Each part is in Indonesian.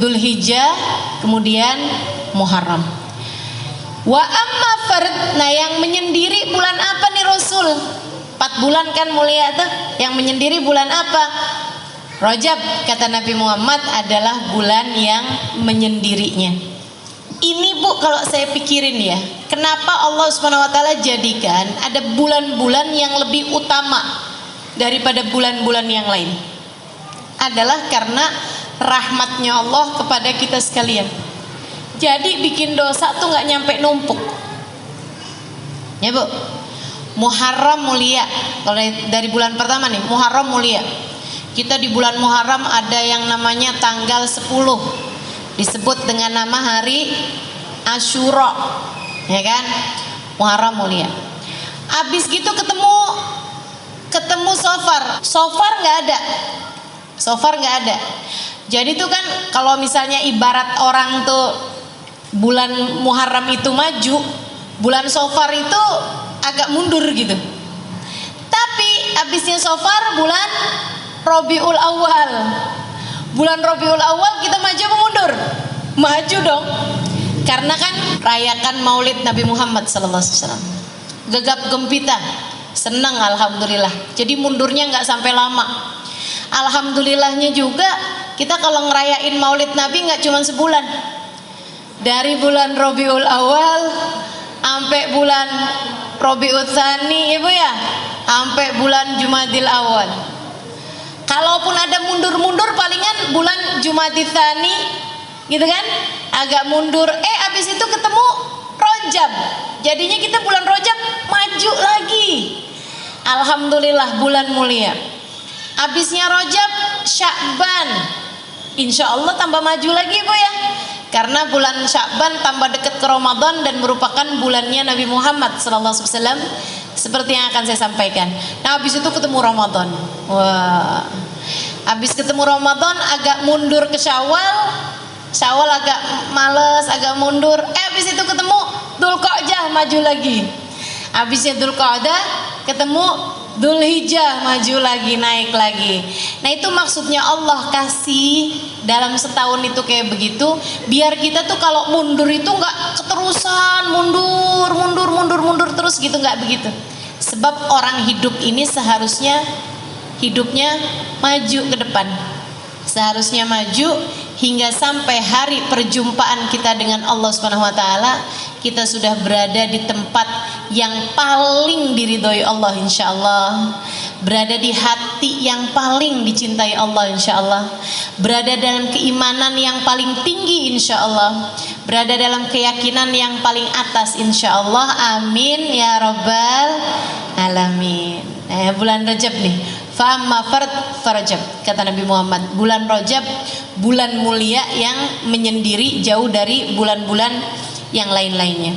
Dzulhijjah, kemudian Muharram. Wa amma fard, nah yang menyendiri bulan apa nih Rasul? 4 bulan kan mulia tuh. Yang menyendiri bulan apa? Rajab, kata Nabi Muhammad, adalah bulan yang menyendirinya. Ini Bu, kalau saya pikirin ya, kenapa Allah Subhanahu wa taala jadikan ada bulan-bulan yang lebih utama daripada bulan-bulan yang lain? Adalah karena rahmatnya Allah kepada kita sekalian. Jadi bikin dosa tuh nggak nyampe numpuk. Ya Bu. Muharram mulia. Kalau dari bulan pertama nih, Muharram mulia. Kita di bulan Muharram ada yang namanya tanggal 10. Disebut dengan nama hari Asyura. Ya kan? Muharram mulia. Habis gitu ketemu Safar. Safar nggak ada. Jadi tuh kan kalau misalnya ibarat orang tuh bulan Muharram itu maju, bulan Safar itu agak mundur gitu. Tapi habisnya Safar bulan Rabiul Awal. Bulan Rabiul Awal kita maju apa mundur? Maju dong. Karena kan rayakan Maulid Nabi Muhammad SAW. Gegap gempita, senang alhamdulillah. Jadi mundurnya nggak sampai lama. Alhamdulillahnya juga kita kalau ngerayain Maulid Nabi nggak cuma sebulan. Dari bulan Rabiul Awal sampai bulan Rabiul Tsani, Ibu ya, sampai bulan Jumadil Awal. Kalaupun ada mundur-mundur palingan bulan Jumadil Tsani, gitu kan? Agak mundur. Abis itu ketemu Rajab. Jadinya kita bulan Rajab maju lagi. Alhamdulillah bulan mulia. Abisnya Rajab, Sya'ban. Insya Allah tambah maju lagi Bu ya. Karena bulan Sya'ban tambah dekat ke Ramadan dan merupakan bulannya Nabi Muhammad SAW. Seperti yang akan saya sampaikan. Nah habis itu ketemu Ramadan. Wah. Habis ketemu Ramadan agak mundur ke Syawal. Syawal agak males, agak mundur. Habis itu ketemu Dzulqa'dah, maju lagi. Habisnya Dzulqa'dah ketemu Dzulhijjah, maju lagi, naik lagi. Nah itu maksudnya Allah kasih dalam setahun itu kayak begitu, biar kita tuh kalau mundur itu nggak keterusan mundur terus gitu, nggak begitu. Sebab orang hidup ini seharusnya hidupnya maju ke depan, seharusnya maju hingga sampai hari perjumpaan kita dengan Allah Subhanahu wa taala, kita sudah berada di tempat yang paling diridhoi Allah insyaallah, berada di hati yang paling dicintai Allah insyaallah, berada dalam keimanan yang paling tinggi insyaallah, berada dalam keyakinan yang paling atas insyaallah. Amin ya rabbal alamin. Bulan Rajab nih, fa'amma farajab, kata Nabi Muhammad, bulan Rajab bulan mulia yang menyendiri jauh dari bulan-bulan yang lain-lainnya.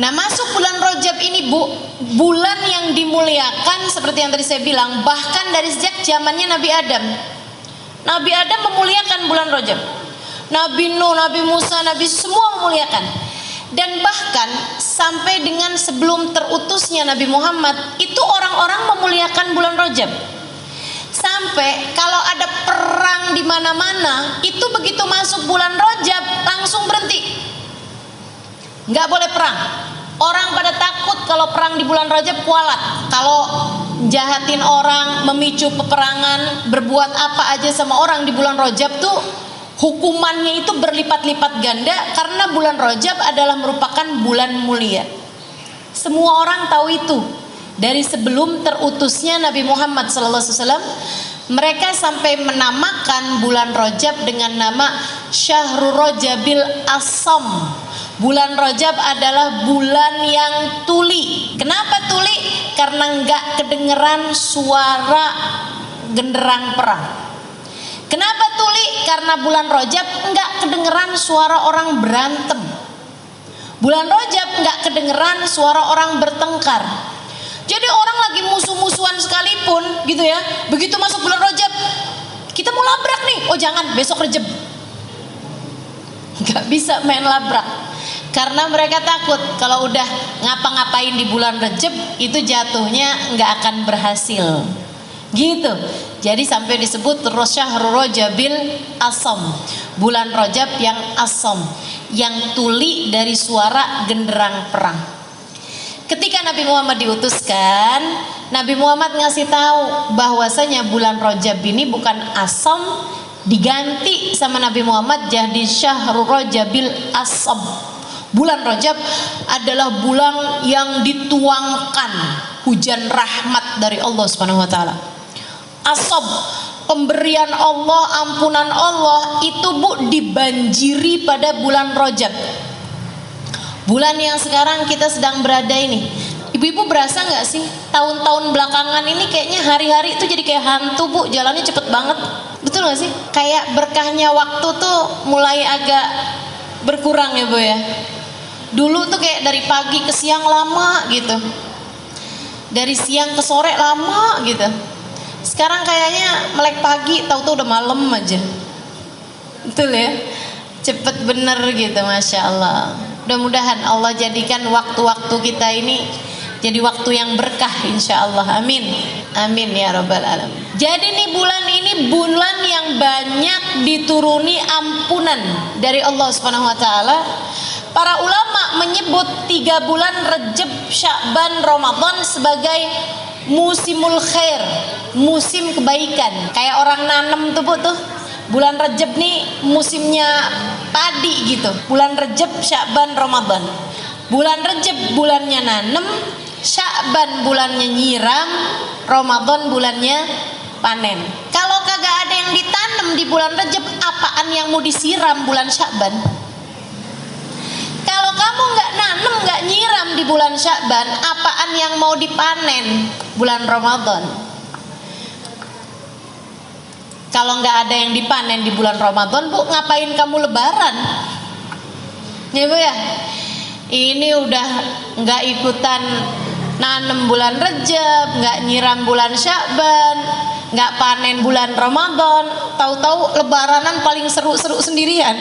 Nah masuk bulan Rajab ini Bu, bulan yang dimuliakan seperti yang tadi saya bilang, bahkan dari sejak zamannya Nabi Adam. Nabi Adam memuliakan bulan Rajab. Nabi Nuh, Nabi Musa, Nabi semua memuliakan. Dan bahkan sampai dengan sebelum terutusnya Nabi Muhammad, itu orang-orang memuliakan bulan Rajab. Sampai kalau ada perang di mana-mana, itu begitu masuk bulan Rajab langsung berhenti. Nggak boleh perang. Orang pada takut kalau perang di bulan Rajab, kualat. Kalau jahatin orang, memicu peperangan, berbuat apa aja sama orang di bulan Rajab tuh hukumannya itu berlipat-lipat ganda, karena bulan Rajab adalah merupakan bulan mulia. Semua orang tahu itu. Dari sebelum terutusnya Nabi Muhammad SAW, mereka sampai menamakan bulan Rajab dengan nama Syahrul Rajabil Asam. Bulan Rajab adalah bulan yang tuli. Kenapa tuli? Karena nggak kedengeran suara genderang perang. Kenapa tuli? Karena bulan Rajab nggak kedengeran suara orang berantem. Bulan Rajab nggak kedengeran suara orang bertengkar. Jadi orang lagi musuh-musuhan sekalipun gitu ya, begitu masuk bulan Rajab, kita mau labrak nih, oh jangan, besok Rajab. Nggak bisa main labrak, karena mereka takut kalau udah ngapa-ngapain di bulan Rajab itu jatuhnya nggak akan berhasil. Gitu. Jadi sampai disebut syahrul Rajabil Asam, bulan Rajab yang asam, yang tuli dari suara genderang perang. Ketika Nabi Muhammad diutuskan, Nabi Muhammad ngasih tahu bahwasanya bulan Rajab ini bukan asam, diganti sama Nabi Muhammad jadi syahrul Rajabil Asam. Bulan Rajab adalah bulan yang dituangkan hujan rahmat dari Allah Subhanahu wa taala. Asab, pemberian Allah, ampunan Allah itu Bu dibanjiri pada bulan Rajab. Bulan yang sekarang kita sedang berada ini. Ibu-ibu berasa nggak sih tahun-tahun belakangan ini kayaknya hari-hari itu jadi kayak hantu Bu, jalannya cepet banget. Betul nggak sih? Kayak berkahnya waktu tuh mulai agak berkurang ya Bu ya. Dulu tuh kayak dari pagi ke siang lama gitu, dari siang ke sore lama gitu. Sekarang kayaknya melek pagi tahu-tahu udah malam aja. Betul ya, cepet bener gitu, Masya Allah. Mudah-mudahan Allah jadikan waktu-waktu kita ini jadi waktu yang berkah, insya Allah. Amin, amin ya rabbal alamin. Jadi nih bulan ini bulan yang banyak dituruni ampunan dari Allah Subhanahu wa taala. Para ulama menyebut 3 bulan Rajab, Sya'ban, Ramadan sebagai musimul khair, musim kebaikan. Kayak orang nanem tuh Bu tuh, bulan Rajab nih musimnya padi gitu. Bulan Rajab, Sya'ban, Ramadan. Bulan Rajab bulannya nanem, Sya'ban bulannya nyiram, Ramadan bulannya panen. Kalau kagak ada yang ditanam di bulan Rajab, apaan yang mau disiram bulan Sya'ban? Kalau kamu nggak nanem, nggak nyiram di bulan Sya'ban, apaan yang mau dipanen bulan Ramadan? Kalau nggak ada yang dipanen di bulan Ramadan, Bu, ngapain kamu lebaran? Ya Bu ya, ini udah nggak ikutan nanem bulan Rajab, nggak nyiram bulan Sya'ban, nggak panen bulan Ramadan, tahu-tahu lebaranan paling seru-seru sendirian.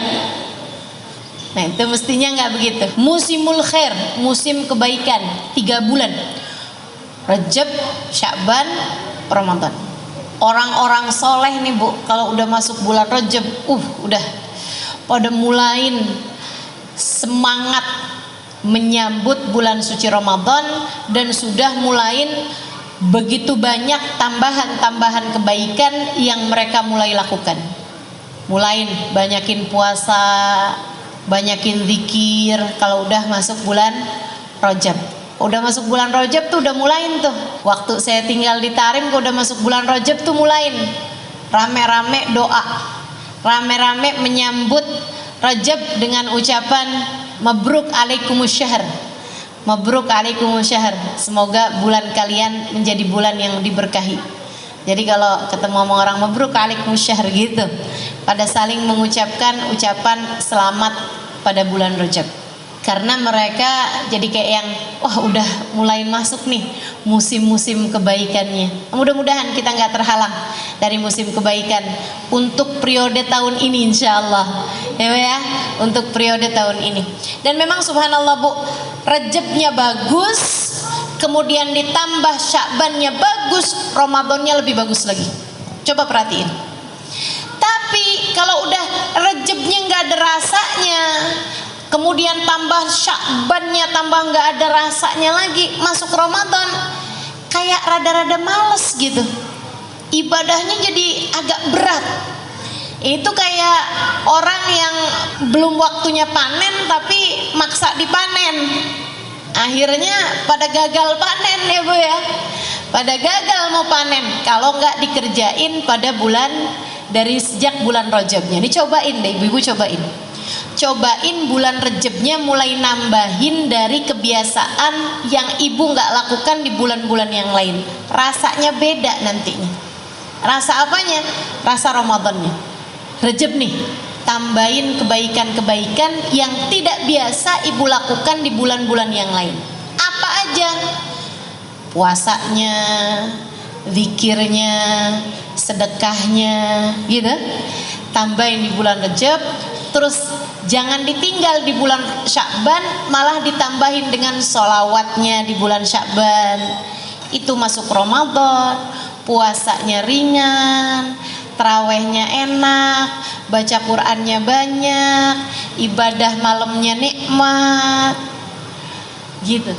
Nah itu mestinya nggak begitu. Musimul khair, musim kebaikan, 3 bulan, Rajab, Sya'ban, Ramadan. Orang-orang soleh nih Bu, kalau udah masuk bulan Rajab, udah pada mulain semangat menyambut bulan suci Ramadan, dan sudah mulain begitu banyak tambahan-tambahan kebaikan yang mereka mulai lakukan. Mulain banyakin puasa, banyakin zikir kalau udah masuk bulan Rajab. Udah masuk bulan Rajab tuh udah mulain tuh. Waktu saya tinggal di Tarim, udah masuk bulan Rajab tuh mulain rame-rame doa, rame-rame menyambut Rajab dengan ucapan mabruk alaikumusyahr, mabruk alaikumusyahr. Semoga bulan kalian menjadi bulan yang diberkahi. Jadi kalau ketemu sama orang mabruk alaikumusyahr gitu, pada saling mengucapkan ucapan selamat pada bulan Rajab. Karena mereka jadi kayak yang udah mulai masuk nih musim-musim kebaikannya. Mudah-mudahan kita nggak terhalang dari musim kebaikan untuk periode tahun ini, insya Allah ya, untuk periode tahun ini. Dan memang subhanallah Bu, Rajabnya bagus, kemudian ditambah Sya'bannya bagus, Ramadannya lebih bagus lagi. Coba perhatiin. Tapi kalau udah Rajabnya nggak ada rasanya, kemudian tambah Sya'bannya tambah nggak ada rasanya lagi, masuk Ramadan kayak rada-rada males gitu, ibadahnya jadi agak berat. Itu kayak orang yang belum waktunya panen tapi maksa dipanen, akhirnya pada gagal panen ya Bu ya, pada gagal mau panen kalau nggak dikerjain pada bulan dari sejak bulan Rajabnya. Ini cobain deh ibu-ibu, cobain bulan Rajabnya mulai nambahin dari kebiasaan yang ibu nggak lakukan di bulan-bulan yang lain. Rasanya beda nantinya. Rasa apanya? Rasa Ramadannya. Rajab nih, tambahin kebaikan-kebaikan yang tidak biasa ibu lakukan di bulan-bulan yang lain. Apa aja? Puasanya, zikirnya, sedekahnya, gitu. Tambahin di bulan Rajab. Terus jangan ditinggal di bulan Sya'ban, malah ditambahin dengan sholawatnya di bulan Sya'ban. Itu masuk Ramadan. puasanya ringan, tarawehnya enak, baca Qur'annya banyak, ibadah malamnya nikmat, gitu.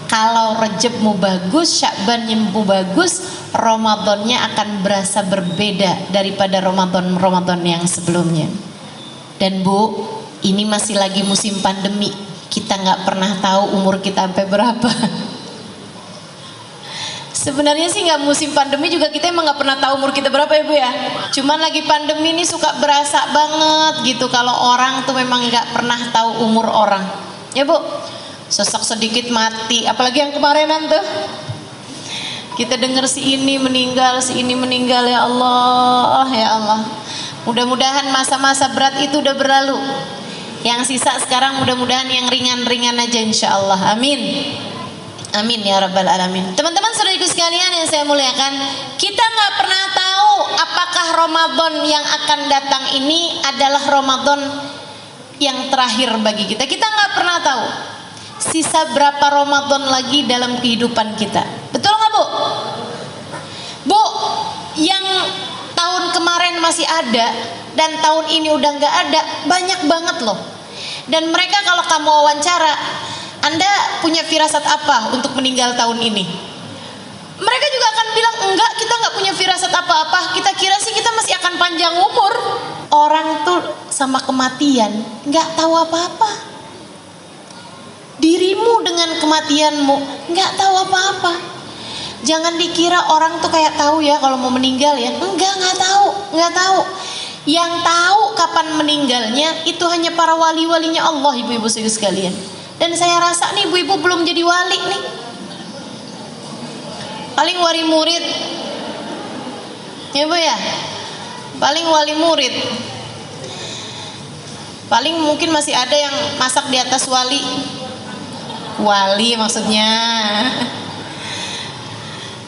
Kalau Rajabmu bagus, Sya'banmu bagus, Ramadannya akan berasa berbeda daripada Ramadan yang sebelumnya. Dan Bu, ini masih lagi musim pandemi, kita nggak pernah tahu umur kita sampai berapa. Sebenarnya sih nggak musim pandemi juga kita emang nggak pernah tahu umur kita berapa ya Bu ya. Cuman lagi pandemi ini suka berasa banget gitu kalau orang tuh memang nggak pernah tahu umur orang. Ya Bu, sosok sedikit mati, apalagi yang kemarinan tuh. Kita dengar si ini meninggal ya Allah, ya Allah. Mudah-mudahan masa-masa berat itu udah berlalu. Yang sisa sekarang mudah-mudahan yang ringan-ringan aja insyaallah. Amin. Amin ya rabbal alamin. Teman-teman saudaraku sekalian yang saya muliakan, kita nggak pernah tahu apakah Ramadan yang akan datang ini adalah Ramadan yang terakhir bagi kita. Kita nggak pernah tahu sisa berapa Ramadan lagi dalam kehidupan kita. Betul nggak Bu? Bu, yang tahun kemarin masih ada dan tahun ini udah nggak ada, banyak banget loh. Dan mereka kalau kamu wawancara, Anda punya firasat apa untuk meninggal tahun ini? Mereka juga akan bilang, enggak, kita nggak punya firasat apa-apa. Kita kira sih kita masih akan panjang umur. Orang tuh sama kematian nggak tahu apa-apa. Dirimu dengan kematianmu nggak tahu apa-apa. Jangan dikira orang tuh kayak tahu ya kalau mau meninggal ya. Nggak tahu. Yang tahu kapan meninggalnya itu hanya para wali-walinya Allah, ibu-ibu sekalian. Dan saya rasa nih ibu-ibu belum jadi wali nih. Paling wali murid. Ya Bu ya. Paling wali murid. Paling mungkin masih ada yang masak di atas wali. Wali maksudnya.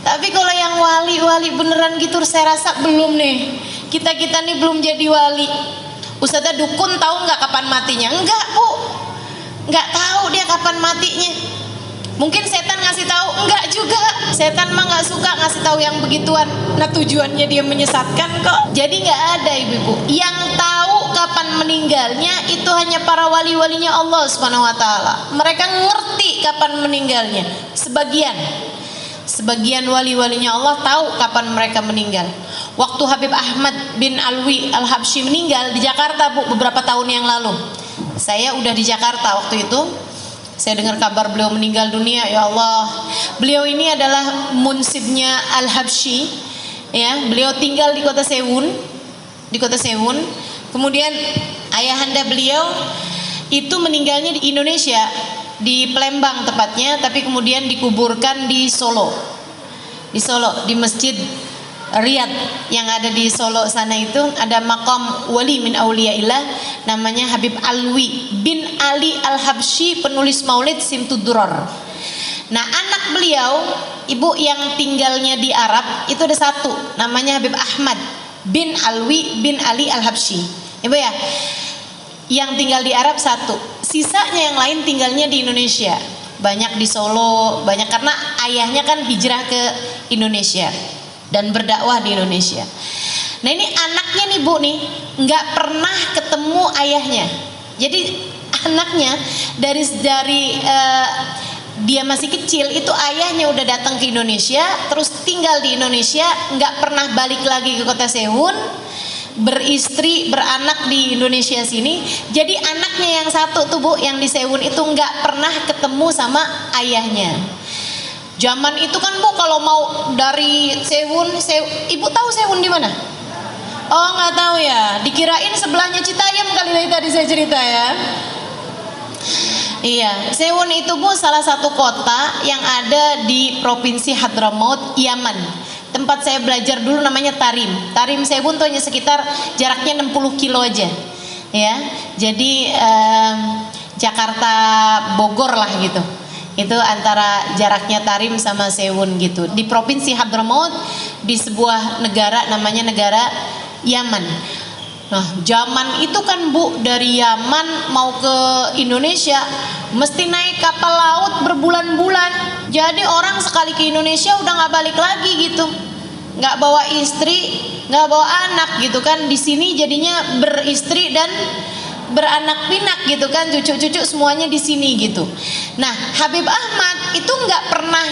Tapi kalau yang wali beneran gitu saya rasa belum nih. Kita nih belum jadi wali. Ustazah dukun tahu nggak kapan matinya? Enggak Bu, nggak tahu dia kapan matinya. Mungkin setan ngasih tahu? Enggak juga. Setan mah nggak suka ngasih tahu yang begituan. Nah tujuannya dia menyesatkan kok. Jadi nggak ada ibu-ibu. Yang tahu kapan meninggalnya itu hanya para wali-walinya Allah Subhanahu Wa Taala. Mereka ngerti kapan meninggalnya. Sebagian wali-walinya Allah tahu kapan mereka meninggal. Waktu Habib Ahmad bin Alwi Al-Habsyi meninggal di Jakarta Bu, beberapa tahun yang lalu. Saya udah di Jakarta waktu itu. Saya dengar kabar beliau meninggal dunia, ya Allah. Beliau ini adalah munsibnya Al-Habsyi, ya. Beliau tinggal di kota Sewun. Kemudian ayahanda beliau itu meninggalnya di Indonesia, di Palembang tepatnya, tapi kemudian dikuburkan di Solo, di Masjid Riyadh yang ada di Solo sana. Itu ada makam wali min auliyaillah namanya Habib Alwi bin Ali Al-Habsyi, penulis Maulid Simtud Durar. Nah anak beliau, ibu yang tinggalnya di Arab itu ada satu namanya Habib Ahmad bin Alwi bin Ali Al-Habsyi, ibu ya, yang tinggal di Arab satu. Sisanya yang lain tinggalnya di Indonesia, banyak di Solo, banyak karena ayahnya kan hijrah ke Indonesia dan berdakwah di Indonesia. Nah ini anaknya nih Bu nih nggak pernah ketemu ayahnya. Jadi anaknya dari dia masih kecil itu ayahnya udah datang ke Indonesia, terus tinggal di Indonesia, nggak pernah balik lagi ke kota Sewun, beristri beranak di Indonesia sini. Jadi anaknya yang satu tuh Bu yang di Sewun itu nggak pernah ketemu sama ayahnya. Zaman itu kan Bu kalau mau dari Sewun, ibu tahu Sewun di mana? Oh nggak tahu ya, dikirain sebelahnya Citayam kali dari tadi saya cerita ya. Iya, Sewun itu Bu salah satu kota yang ada di provinsi Hadramaut, Yaman. Tempat saya belajar dulu namanya Tarim. Tarim Sewun tuh hanya sekitar jaraknya 60 kilo aja. Ya, jadi Jakarta Bogor lah gitu. Itu antara jaraknya Tarim sama Sewun gitu. Di provinsi Hadramaut, di sebuah negara namanya negara Yaman. Nah, zaman itu kan Bu dari Yaman mau ke Indonesia mesti naik kapal laut berbulan-bulan. Jadi orang sekali ke Indonesia udah nggak balik lagi gitu. nggak bawa istri, nggak bawa anak gitu kan. Di sini jadinya beristri dan beranak pinak gitu kan, cucu-cucu semuanya di sini gitu. Nah, Habib Ahmad itu nggak pernah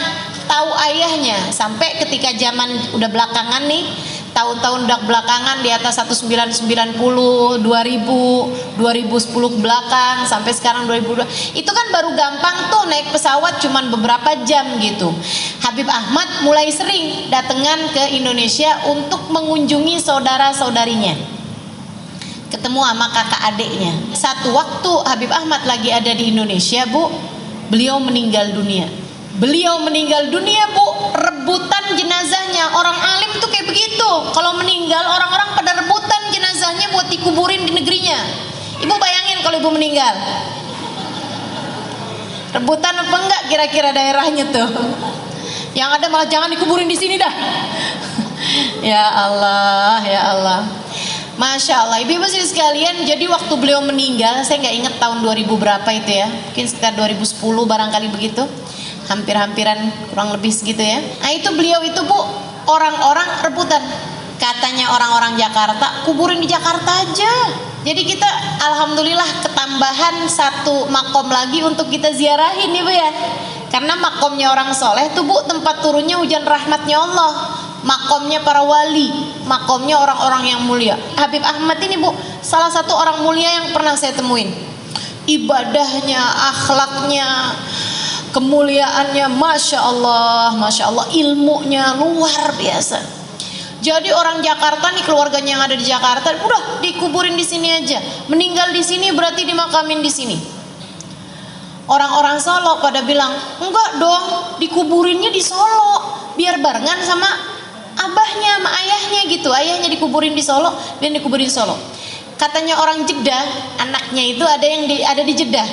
tahu ayahnya sampai ketika zaman udah belakangan nih, tahun-tahun udah belakangan di atas 1990, 2000, 2010 ke belakang sampai sekarang 2002. Itu kan baru gampang tuh naik pesawat cuman beberapa jam gitu. Habib Ahmad mulai sering datangan ke Indonesia untuk mengunjungi saudara-saudarinya, ketemu sama kakak adiknya. Satu waktu Habib Ahmad lagi ada di Indonesia, Bu, beliau meninggal dunia. Beliau meninggal dunia, Bu, rebutan jenazahnya. Orang alim tuh kayak begitu. Kalau meninggal orang-orang pada rebutan jenazahnya buat dikuburin di negerinya. Ibu bayangin kalau ibu meninggal, rebutan apa enggak kira-kira daerahnya tuh? Yang ada malah jangan dikuburin di sini dah. Ya Allah, ya Allah. Masya Allah, ibu-ibu sekalian, jadi waktu beliau meninggal, saya nggak inget tahun 2000 berapa itu ya, mungkin sekitar 2010 barangkali begitu, hampir-hampiran kurang lebih segitu ya. Nah itu beliau itu, Bu, orang-orang rebutan, katanya orang-orang Jakarta, kuburin di Jakarta aja. Jadi kita alhamdulillah ketambahan satu makom lagi untuk kita ziarahin nih, Bu ya. Karena makomnya orang soleh tuh, Bu, tempat turunnya hujan rahmatnya Allah. Makomnya para wali, makomnya orang-orang yang mulia. Habib Ahmad ini, Bu, salah satu orang mulia yang pernah saya temuin. Ibadahnya, akhlaknya, kemuliaannya, Masya Allah, ilmunya luar biasa. Jadi orang Jakarta nih, keluarganya yang ada di Jakarta, udah dikuburin di sini aja. Meninggal di sini berarti dimakamin di sini. Orang-orang Solo pada bilang, enggak dong, dikuburinnya di Solo, biar barengan sama abahnya sama ayahnya gitu. Ayahnya dikuburin di Solo dan dikuburin di Solo. Katanya orang Jeddah, anaknya itu ada di Jeddah.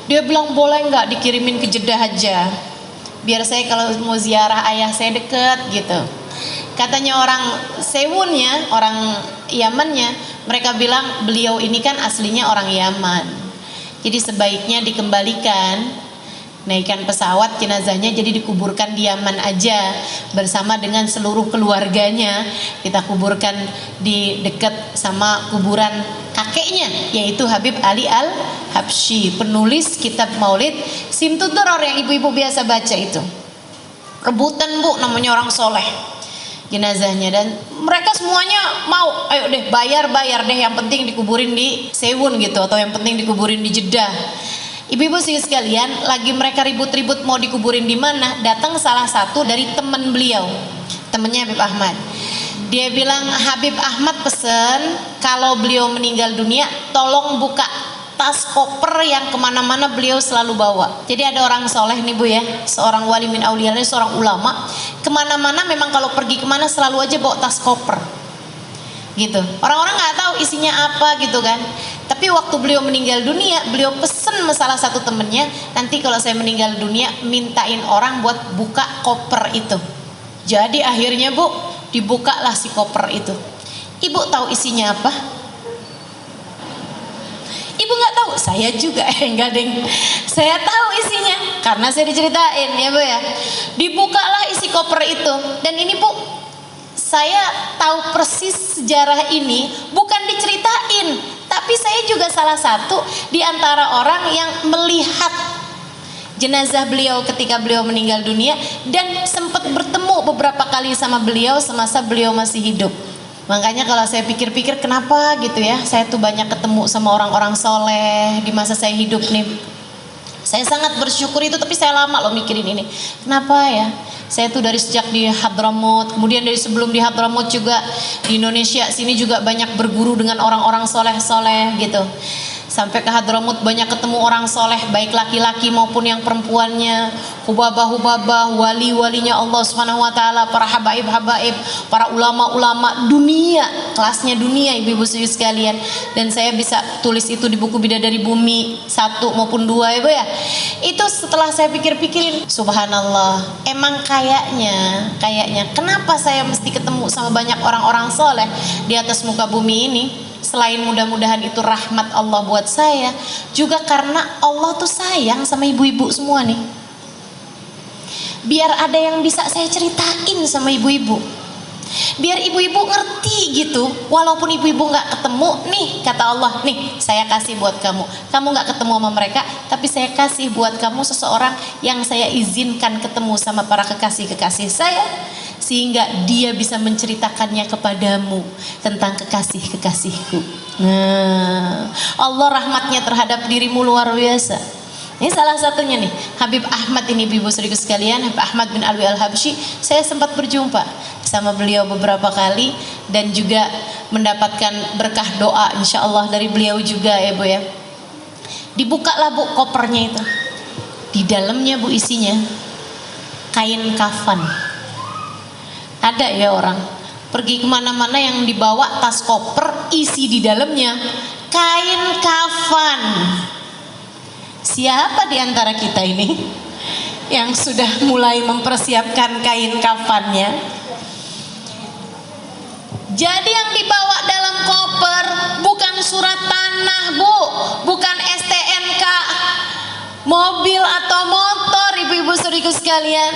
Dia bilang, boleh nggak dikirimin ke Jeddah aja, biar saya kalau mau ziarah ayah saya deket gitu. Katanya orang Sewunnya, orang Yamannya, mereka bilang beliau ini kan aslinya orang Yaman, jadi sebaiknya dikembalikan, naikkan pesawat jenazahnya, jadi dikuburkan di Yaman aja bersama dengan seluruh keluarganya. Kita kuburkan di dekat sama kuburan kakeknya, yaitu Habib Ali Al-Habsyi, penulis kitab Maulid Simtud-Duror yang ibu-ibu biasa baca itu. Rebutan, Bu, namanya orang soleh jenazahnya, dan mereka semuanya mau, ayo deh bayar deh, yang penting dikuburin di Sewun gitu, atau yang penting dikuburin di Jeddah. Ibu-ibu sekalian, lagi mereka ribut-ribut mau dikuburin di mana, datang salah satu dari teman beliau, temannya Habib Ahmad. Dia bilang, Habib Ahmad pesen kalau beliau meninggal dunia, tolong buka tas koper yang kemana-mana beliau selalu bawa. Jadi ada orang soleh nih, Bu ya, seorang wali min auliya, seorang ulama, kemana-mana memang kalau pergi kemana selalu aja bawa tas koper gitu. Orang-orang nggak tahu isinya apa gitu kan. Tapi waktu beliau meninggal dunia, beliau pesen salah satu temennya, nanti kalau saya meninggal dunia mintain orang buat buka koper itu. Jadi akhirnya, Bu, dibukalah si koper itu. Ibu tahu isinya apa? Ibu nggak tahu, saya juga enggak deng. Saya tahu isinya karena saya diceritain ya, Bu ya. Dibukalah isi koper itu, dan ini, Bu, saya tahu persis sejarah ini bukan diceritain, tapi saya juga salah satu di antara orang yang melihat jenazah beliau ketika beliau meninggal dunia dan sempat bertemu beberapa kali sama beliau semasa beliau masih hidup. Makanya kalau saya pikir-pikir, kenapa gitu ya, saya tuh banyak ketemu sama orang-orang soleh di masa saya hidup nih. Saya sangat bersyukur itu, tapi saya lama loh mikirin ini. Kenapa ya? Saya tuh dari sejak di Hadramut, kemudian dari sebelum di Hadramut juga di Indonesia sini juga banyak berguru dengan orang-orang soleh-soleh gitu. Sampai ke Hadramut banyak ketemu orang soleh, baik laki-laki maupun yang perempuannya, hubabah-hubabah, wali-walinya Allah Subhanahu wa taala, para habaib-habaib, para ulama-ulama dunia, kelasnya dunia, ibu-ibu sekalian. Dan saya bisa tulis itu di buku Bidadari Bumi 1 maupun 2 ya, Bu ya. Itu setelah saya pikir-pikirin, subhanallah, emang kayaknya kenapa saya mesti ketemu sama banyak orang-orang soleh di atas muka bumi ini? Selain mudah-mudahan itu rahmat Allah buat saya, juga karena Allah tuh sayang sama ibu-ibu semua nih. Biar ada yang bisa saya ceritain sama ibu-ibu. Biar ibu-ibu ngerti gitu, walaupun ibu-ibu nggak ketemu nih, kata Allah, nih saya kasih buat kamu. Kamu nggak ketemu sama mereka, tapi saya kasih buat kamu seseorang yang saya izinkan ketemu sama para kekasih-kekasih saya, sehingga dia bisa menceritakannya kepadamu tentang kekasih-kekasihku. Nah, Allah rahmatnya terhadap dirimu luar biasa. Ini salah satunya nih, Habib Ahmad ini, ibu saudaraku sekalian, Habib Ahmad bin Alwi Al-Habsyi. Saya sempat berjumpa sama beliau beberapa kali dan juga mendapatkan berkah doa insya Allah dari beliau juga ya Bu ya. Dibukalah Bu kopernya itu, di dalamnya Bu isinya kain kafan. Ada ya orang pergi kemana-mana yang dibawa tas koper isi di dalamnya kain kafan. Siapa di antara kita ini yang sudah mulai mempersiapkan kain kafannya? Jadi yang dibawa dalam koper bukan surat tanah Bu, bukan STNK mobil atau motor ibu-ibu saudariku sekalian,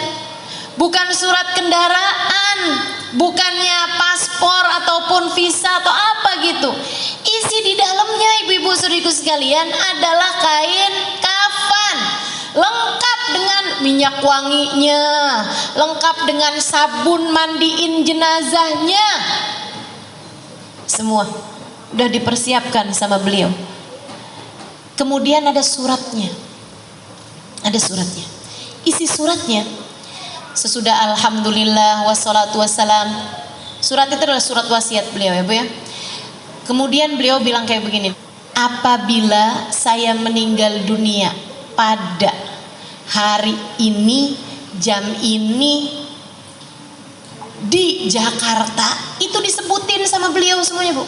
bukan surat kendaraan, bukannya paspor ataupun visa atau apa gitu. Isi di dalamnya ibu-ibu saudariku sekalian adalah kain kafan, lengkap dengan minyak wanginya, lengkap dengan sabun mandiin jenazahnya. Semua udah dipersiapkan sama beliau. Kemudian ada suratnya. Ada suratnya. Isi suratnya sesudah alhamdulillah wassalatu wassalam. Surat itu adalah surat wasiat beliau ya Bu ya. Kemudian beliau bilang kayak begini, apabila saya meninggal dunia pada hari ini, jam ini, di Jakarta, itu disebutin sama beliau semuanya Bu,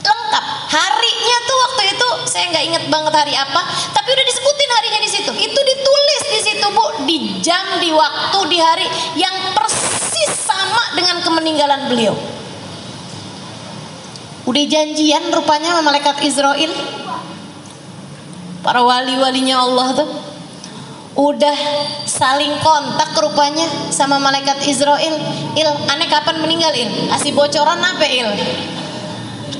lengkap. Harinya tuh waktu itu saya nggak inget banget hari apa, tapi udah disebutin harinya di situ. Itu ditulis di situ Bu, di jam, di waktu, di hari yang persis sama dengan kemeninggalan beliau. Udah janjian rupanya sama malaikat Israel, para wali-walinya Allah tuh udah saling kontak rupanya sama malaikat Israel. Aneh kapan meninggal kasih bocoran apa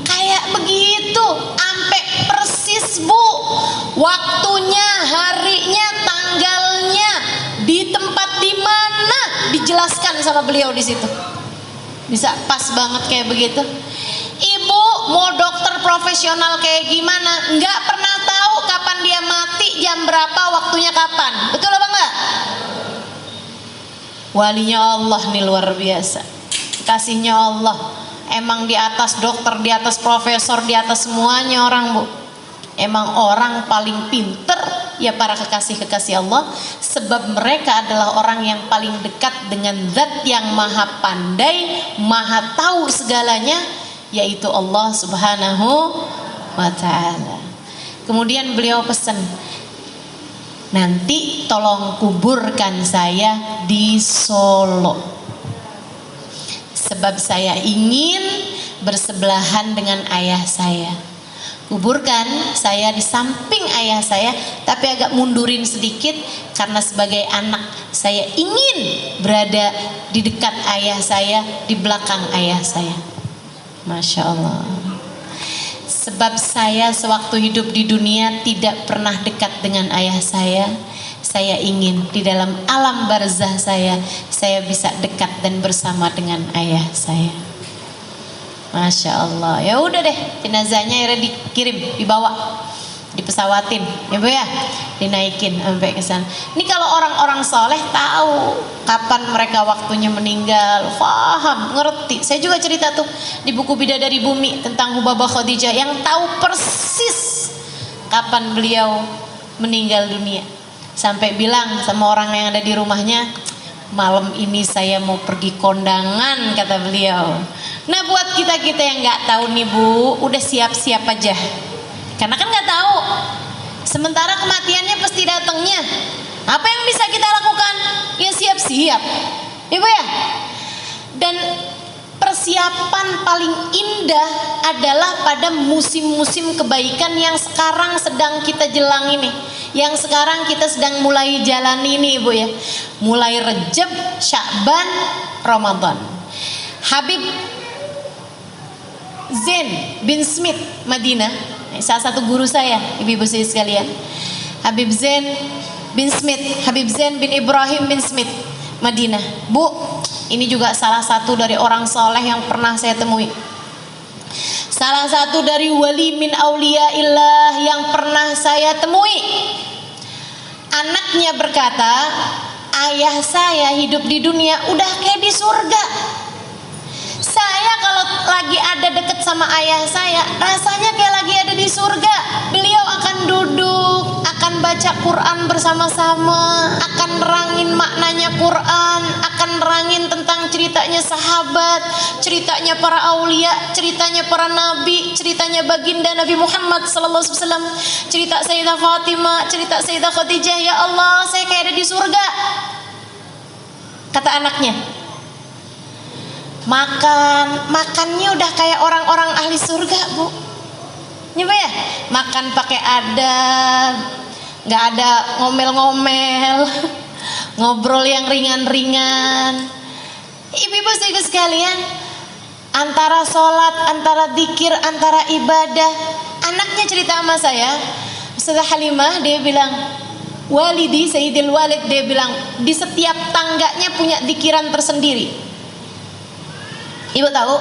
kayak begitu, sampai persis Bu, waktunya, harinya, tanggalnya, di tempat di mana dijelaskan sama beliau di situ. Bisa pas banget kayak begitu. Ibu mau dokter profesional kayak gimana, nggak pernah tahu kapan dia mati, jam berapa, waktunya kapan. Betul apa enggak? Walinya Allah nih luar biasa, kasihnya Allah. Emang di atas dokter, di atas profesor, di atas semuanya orang Bu. Emang orang paling pinter ya para kekasih-kekasih Allah, sebab mereka adalah orang yang paling dekat dengan zat yang maha pandai, maha tahu segalanya, yaitu Allah Subhanahu wa ta'ala. Kemudian beliau pesan, nanti tolong kuburkan saya di Solo, sebab saya ingin bersebelahan dengan ayah saya. Kuburkan saya di samping ayah saya, tapi agak mundurin sedikit, karena sebagai anak saya ingin berada di dekat ayah saya, di belakang ayah saya. Masya Allah. Sebab saya sewaktu hidup di dunia tidak pernah dekat dengan ayah saya. Saya ingin di dalam alam barzah saya bisa dekat dan bersama dengan ayah saya. Masya Allah. Ya udah deh, jenazahnya akhirnya dikirim, dibawa, dipesawatin, ya Bu ya, dinaikin sampai ke sana. Ini kalau orang-orang soleh tahu kapan mereka waktunya meninggal, paham, ngerti. Saya juga cerita tuh di buku Bidadari Bumi tentang Hubabah Khadijah yang tahu persis kapan beliau meninggal dunia. Sampai bilang sama orang yang ada di rumahnya, malam ini saya mau pergi kondangan, kata beliau. Nah buat kita-kita yang nggak tahu nih Bu, udah siap-siap aja, karena kan nggak tahu. Sementara kematiannya pasti datangnya. Apa yang bisa kita lakukan? Ya siap-siap, Ibu ya. Dan persiapan paling indah adalah pada musim-musim kebaikan yang sekarang sedang kita jelang ini, yang sekarang kita sedang mulai jalani ini Ibu ya. Mulai Rejab, Sya'ban, Ramadan. Habib Zain bin Smith Madinah, salah satu guru saya, ibu-ibu sekalian. Habib Zain bin Smith, Habib Zain bin Ibrahim bin Smith Madinah. Bu, ini juga salah satu dari orang soleh yang pernah saya temui. Salah satu dari wali min auliyaillah yang pernah saya temui. Anaknya berkata, ayah saya hidup di dunia udah kayak di surga. Saya kalau lagi ada deket sama ayah saya, rasanya kayak lagi ada di surga. Beliau akan duduk, akan baca Quran bersama-sama, akan nerangin maknanya Quran, akan nerangin tentang ceritanya sahabat, ceritanya para aulia, ceritanya para nabi, ceritanya baginda Nabi Muhammad SAW, cerita Sayyidah Fatimah, cerita Sayyidah Khadijah. Ya Allah, saya kayak ada di surga, kata anaknya. Makannya udah kayak orang-orang ahli surga, Bu. Nyoba ya, makan pakai adab, nggak ada ngomel-ngomel, ngobrol yang ringan-ringan. Ibu-ibu sekalian, antara sholat, antara zikir, antara ibadah. Anaknya cerita sama saya, Ustazah Halimah, dia bilang, walidi Sayyidil Walid, dia bilang, di setiap tangganya punya zikiran tersendiri. Ibu tahu,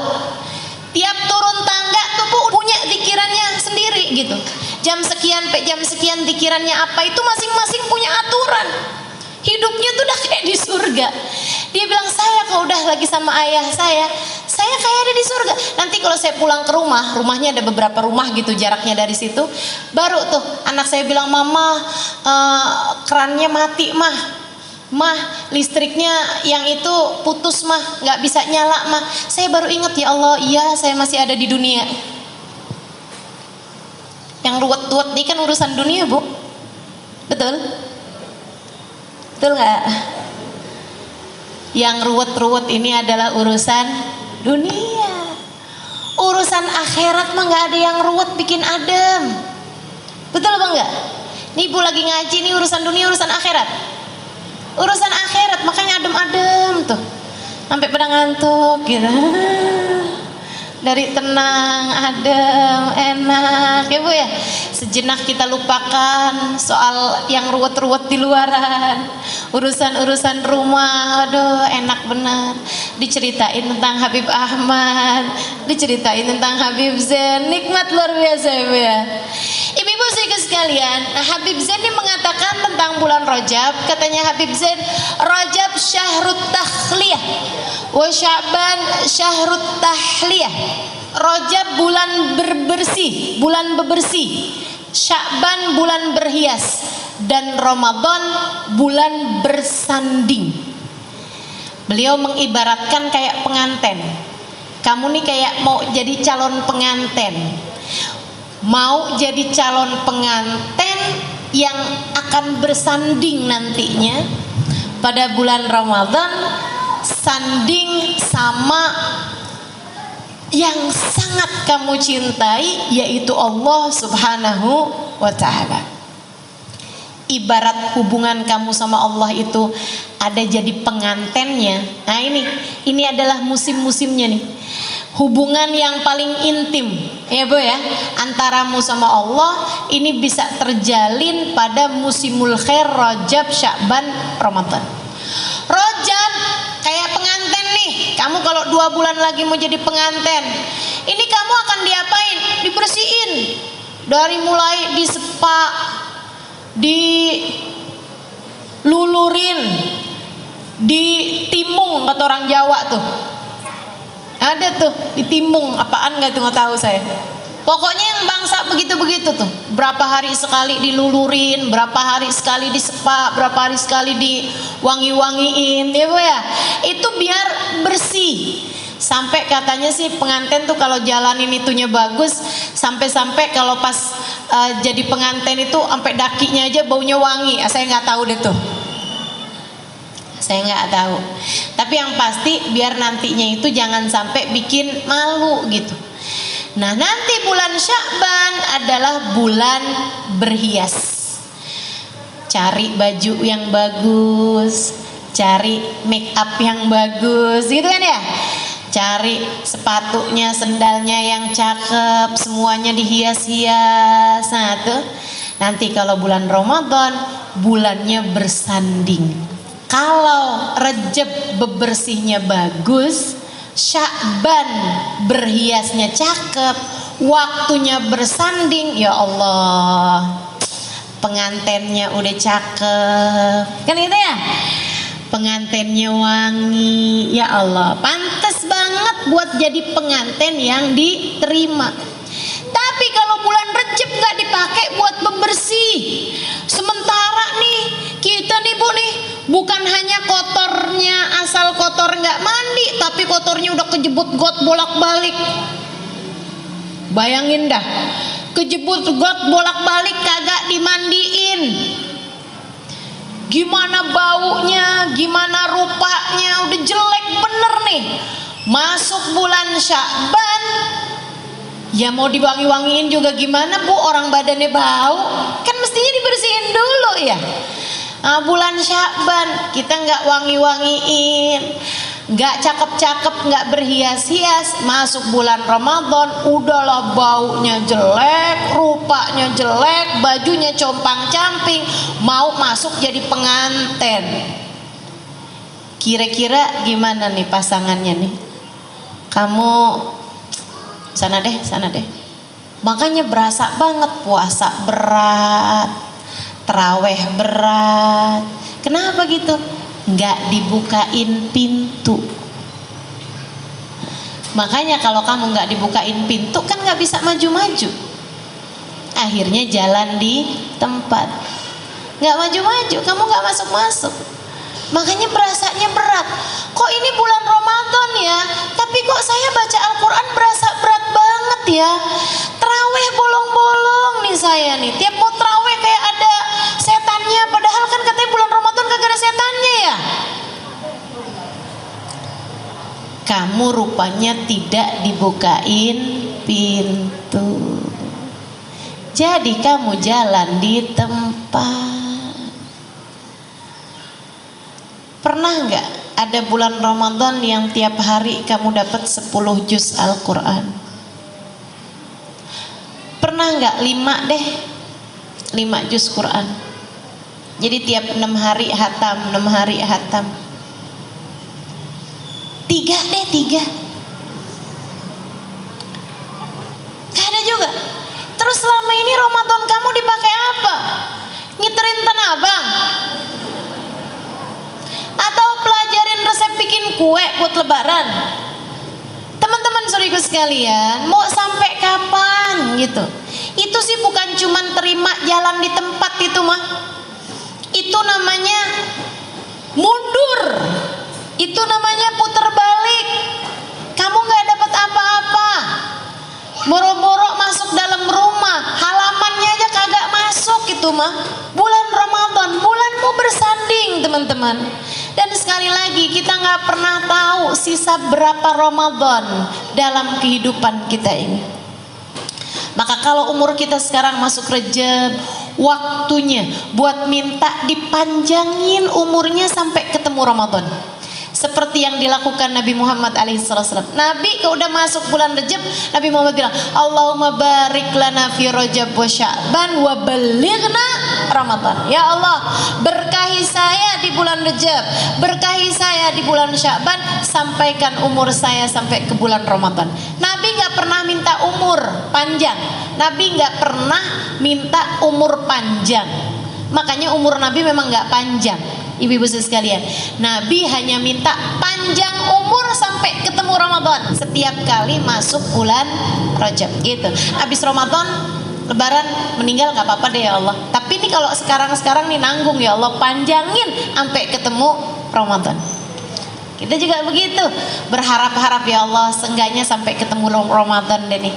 tiap turun tangga tuh punya zikirannya sendiri gitu. Jam sekian sampai jam sekian zikirannya apa, itu masing-masing punya aturan. Hidupnya tuh udah kayak di surga. Dia bilang, saya kalau udah lagi sama ayah saya kayak ada di surga. Nanti kalau saya pulang ke rumah, rumahnya ada beberapa rumah gitu jaraknya dari situ, baru tuh anak saya bilang, mama, kerannya mati mah, listriknya yang itu putus mah, nggak bisa nyala mah. Saya baru ingat, ya Allah, iya saya masih ada di dunia. Yang ruwet-ruwet ini kan urusan dunia, Bu. Betul? Betul nggak? Yang ruwet-ruwet ini adalah urusan dunia. Urusan akhirat mah nggak ada yang ruwet bikin adem. Betul apa enggak? Nih Ibu lagi ngaji, nih urusan dunia, urusan akhirat. Urusan akhirat makanya adem-adem tuh, sampai pada ngantuk gitu. Dari tenang, adem, enak ya Bu ya. Sejenak kita lupakan soal yang ruwet-ruwet di luaran. Urusan-urusan rumah, aduh enak benar. Diceritain tentang Habib Ahmad, diceritain tentang Habib Zain, nikmat luar biasa ya Bu ya. Ibu-ibu sekalian, Habib Zain ini mengatakan tentang bulan Rajab, katanya Habib Zain, Rajab syahrut takhliyah wa Sya'ban syahrut tahliyah. Rajab bulan berbersih, bulan bebersih, Sya'ban bulan berhias, dan Ramadan bulan bersanding. Beliau mengibaratkan kayak pengantin. Kamu nih kayak mau jadi calon pengantin, mau jadi calon pengantin yang akan bersanding nantinya pada bulan Ramadan, sanding sama yang sangat kamu cintai, yaitu Allah Subhanahu wa Ta'ala. Ibarat hubungan kamu sama Allah itu ada jadi pengantennya. Nah ini adalah musim-musimnya nih. Hubungan yang paling intim ya Bu ya, antaramu sama Allah ini bisa terjalin pada musimul khair, Rajab, Sya'ban, Ramadan. Rajab kayak pengantin nih. Kamu kalau 2 bulan lagi mau jadi pengantin, ini kamu akan diapain? Dibersihin. Dari mulai disepa, dilulurin, ditimung kata orang Jawa tuh. Ada tuh ditimung, apaan nggak tuh, nggak tahu saya. Pokoknya yang bangsa begitu-begitu tuh. Berapa hari sekali dilulurin, berapa hari sekali disepa, berapa hari sekali diwangi-wangiin, ya Bu ya. Itu biar bersih. Sampai katanya sih pengantin tuh kalau jalanin itunya bagus, sampai-sampai kalau pas jadi pengantin itu sampai dakinya aja baunya wangi. Saya nggak tahu deh tuh. Saya nggak tahu. Tapi yang pasti biar nantinya itu jangan sampai bikin malu gitu. Nah nanti bulan Sya'ban adalah bulan berhias. Cari baju yang bagus, cari make up yang bagus gitu kan ya. cari sepatunya, sendalnya yang cakep, semuanya dihias-hias. Nah tuh nanti kalau bulan Ramadan bulannya bersanding. Kalau Rejab bebersihnya bagus, Sya'ban berhiasnya cakep, waktunya bersanding, ya Allah, pengantennya udah cakep, kan gitu ya, pengantennya wangi, ya Allah, pantas banget buat jadi penganten yang diterima. Tapi kalau bulan Rejab nggak dipakai buat pembersih, sementara nih kita nih Bu nih, bukan hanya kotornya, asal kotor nggak mandi, tapi kotornya udah kejebut got bolak-balik. Bayangin dah, kejebut got bolak-balik kagak dimandiin, gimana baunya, gimana rupanya, udah jelek bener nih. Masuk bulan Sya'ban, ya mau diwangi-wangiin juga gimana Bu, orang badannya bau, kan mestinya dibersihin dulu ya. Nah, bulan Sya'ban kita nggak wangi-wangiin, nggak cakep-cakep, nggak berhias-hias, masuk bulan Ramadan udahlah baunya jelek, rupanya jelek, bajunya compang-camping, mau masuk jadi penganten. Kira-kira gimana nih pasangannya nih? Kamu sana deh, sana deh. Makanya berasa banget puasa berat, terawih berat. Kenapa gitu? Nggak dibukain pintu. Makanya kalau kamu nggak dibukain pintu kan nggak bisa maju-maju. Akhirnya jalan di tempat, nggak maju-maju, kamu nggak masuk-masuk. Makanya berasanya berat. Kok ini bulan Ramadan ya, tapi kok saya baca Al-Quran berasa berat banget ya. Terawih bolong-bolong nih saya nih, tiap mau terawih kayak ada setannya, padahal kan katanya bulan Ramadan kagak ada setannya ya. Kamu rupanya tidak dibukain pintu, jadi kamu jalan di tempat. Pernah nggak ada bulan Ramadan yang tiap hari kamu dapat 10 juz Al-Quran? Pernah nggak 5 deh, 5 juz Quran? Jadi tiap 6 hari hatam, 6 hari hatam. 3 deh, 3. Gak ada juga. Terus selama ini Ramadan kamu dipakai apa? Ngiterin Tanah Abang? Atau pelajarin resep bikin kue buat lebaran? Teman-teman saudaraku sekalian, mau sampai kapan gitu? Itu sih bukan cuman terima jalan di tempat itu mah. Itu namanya mundur. Itu namanya puter balik. Kamu gak dapat apa-apa. Boro-boro masuk dalam rumah, halamannya aja kagak masuk itu mah. Bulan Ramadan, bulanmu bersanding teman-teman. Dan sekali lagi kita nggak pernah tahu sisa berapa Ramadan dalam kehidupan kita ini. Maka kalau umur kita sekarang masuk Rejab, waktunya buat minta dipanjangin umurnya sampai ketemu Ramadan. Seperti yang dilakukan Nabi Muhammad alaihissalam. Nabi kalau udah masuk bulan Rejab, Nabi Muhammad bilang, Allahumma barik lana fi Rajab wa Sya'ban wa balighna Ramadan. Ya Allah, berkahi saya di bulan Rejab, berkahi saya di bulan Sya'ban, sampaikan umur saya sampai ke bulan Ramadan. Nabi nggak pernah minta umur panjang. Nabi nggak pernah minta umur panjang. Makanya umur Nabi memang nggak panjang. Ibu-ibu sekalian, Nabi hanya minta panjang umur sampai ketemu Ramadan setiap kali masuk bulan Rajab gitu. Habis Ramadan, Lebaran, meninggal nggak apa-apa deh ya Allah. Tapi ini kalau sekarang nih nanggung ya Allah, panjangin sampai ketemu Ramadan. Kita juga begitu, berharap-harap ya Allah, seenggaknya sampai ketemu Ramadan deh nih.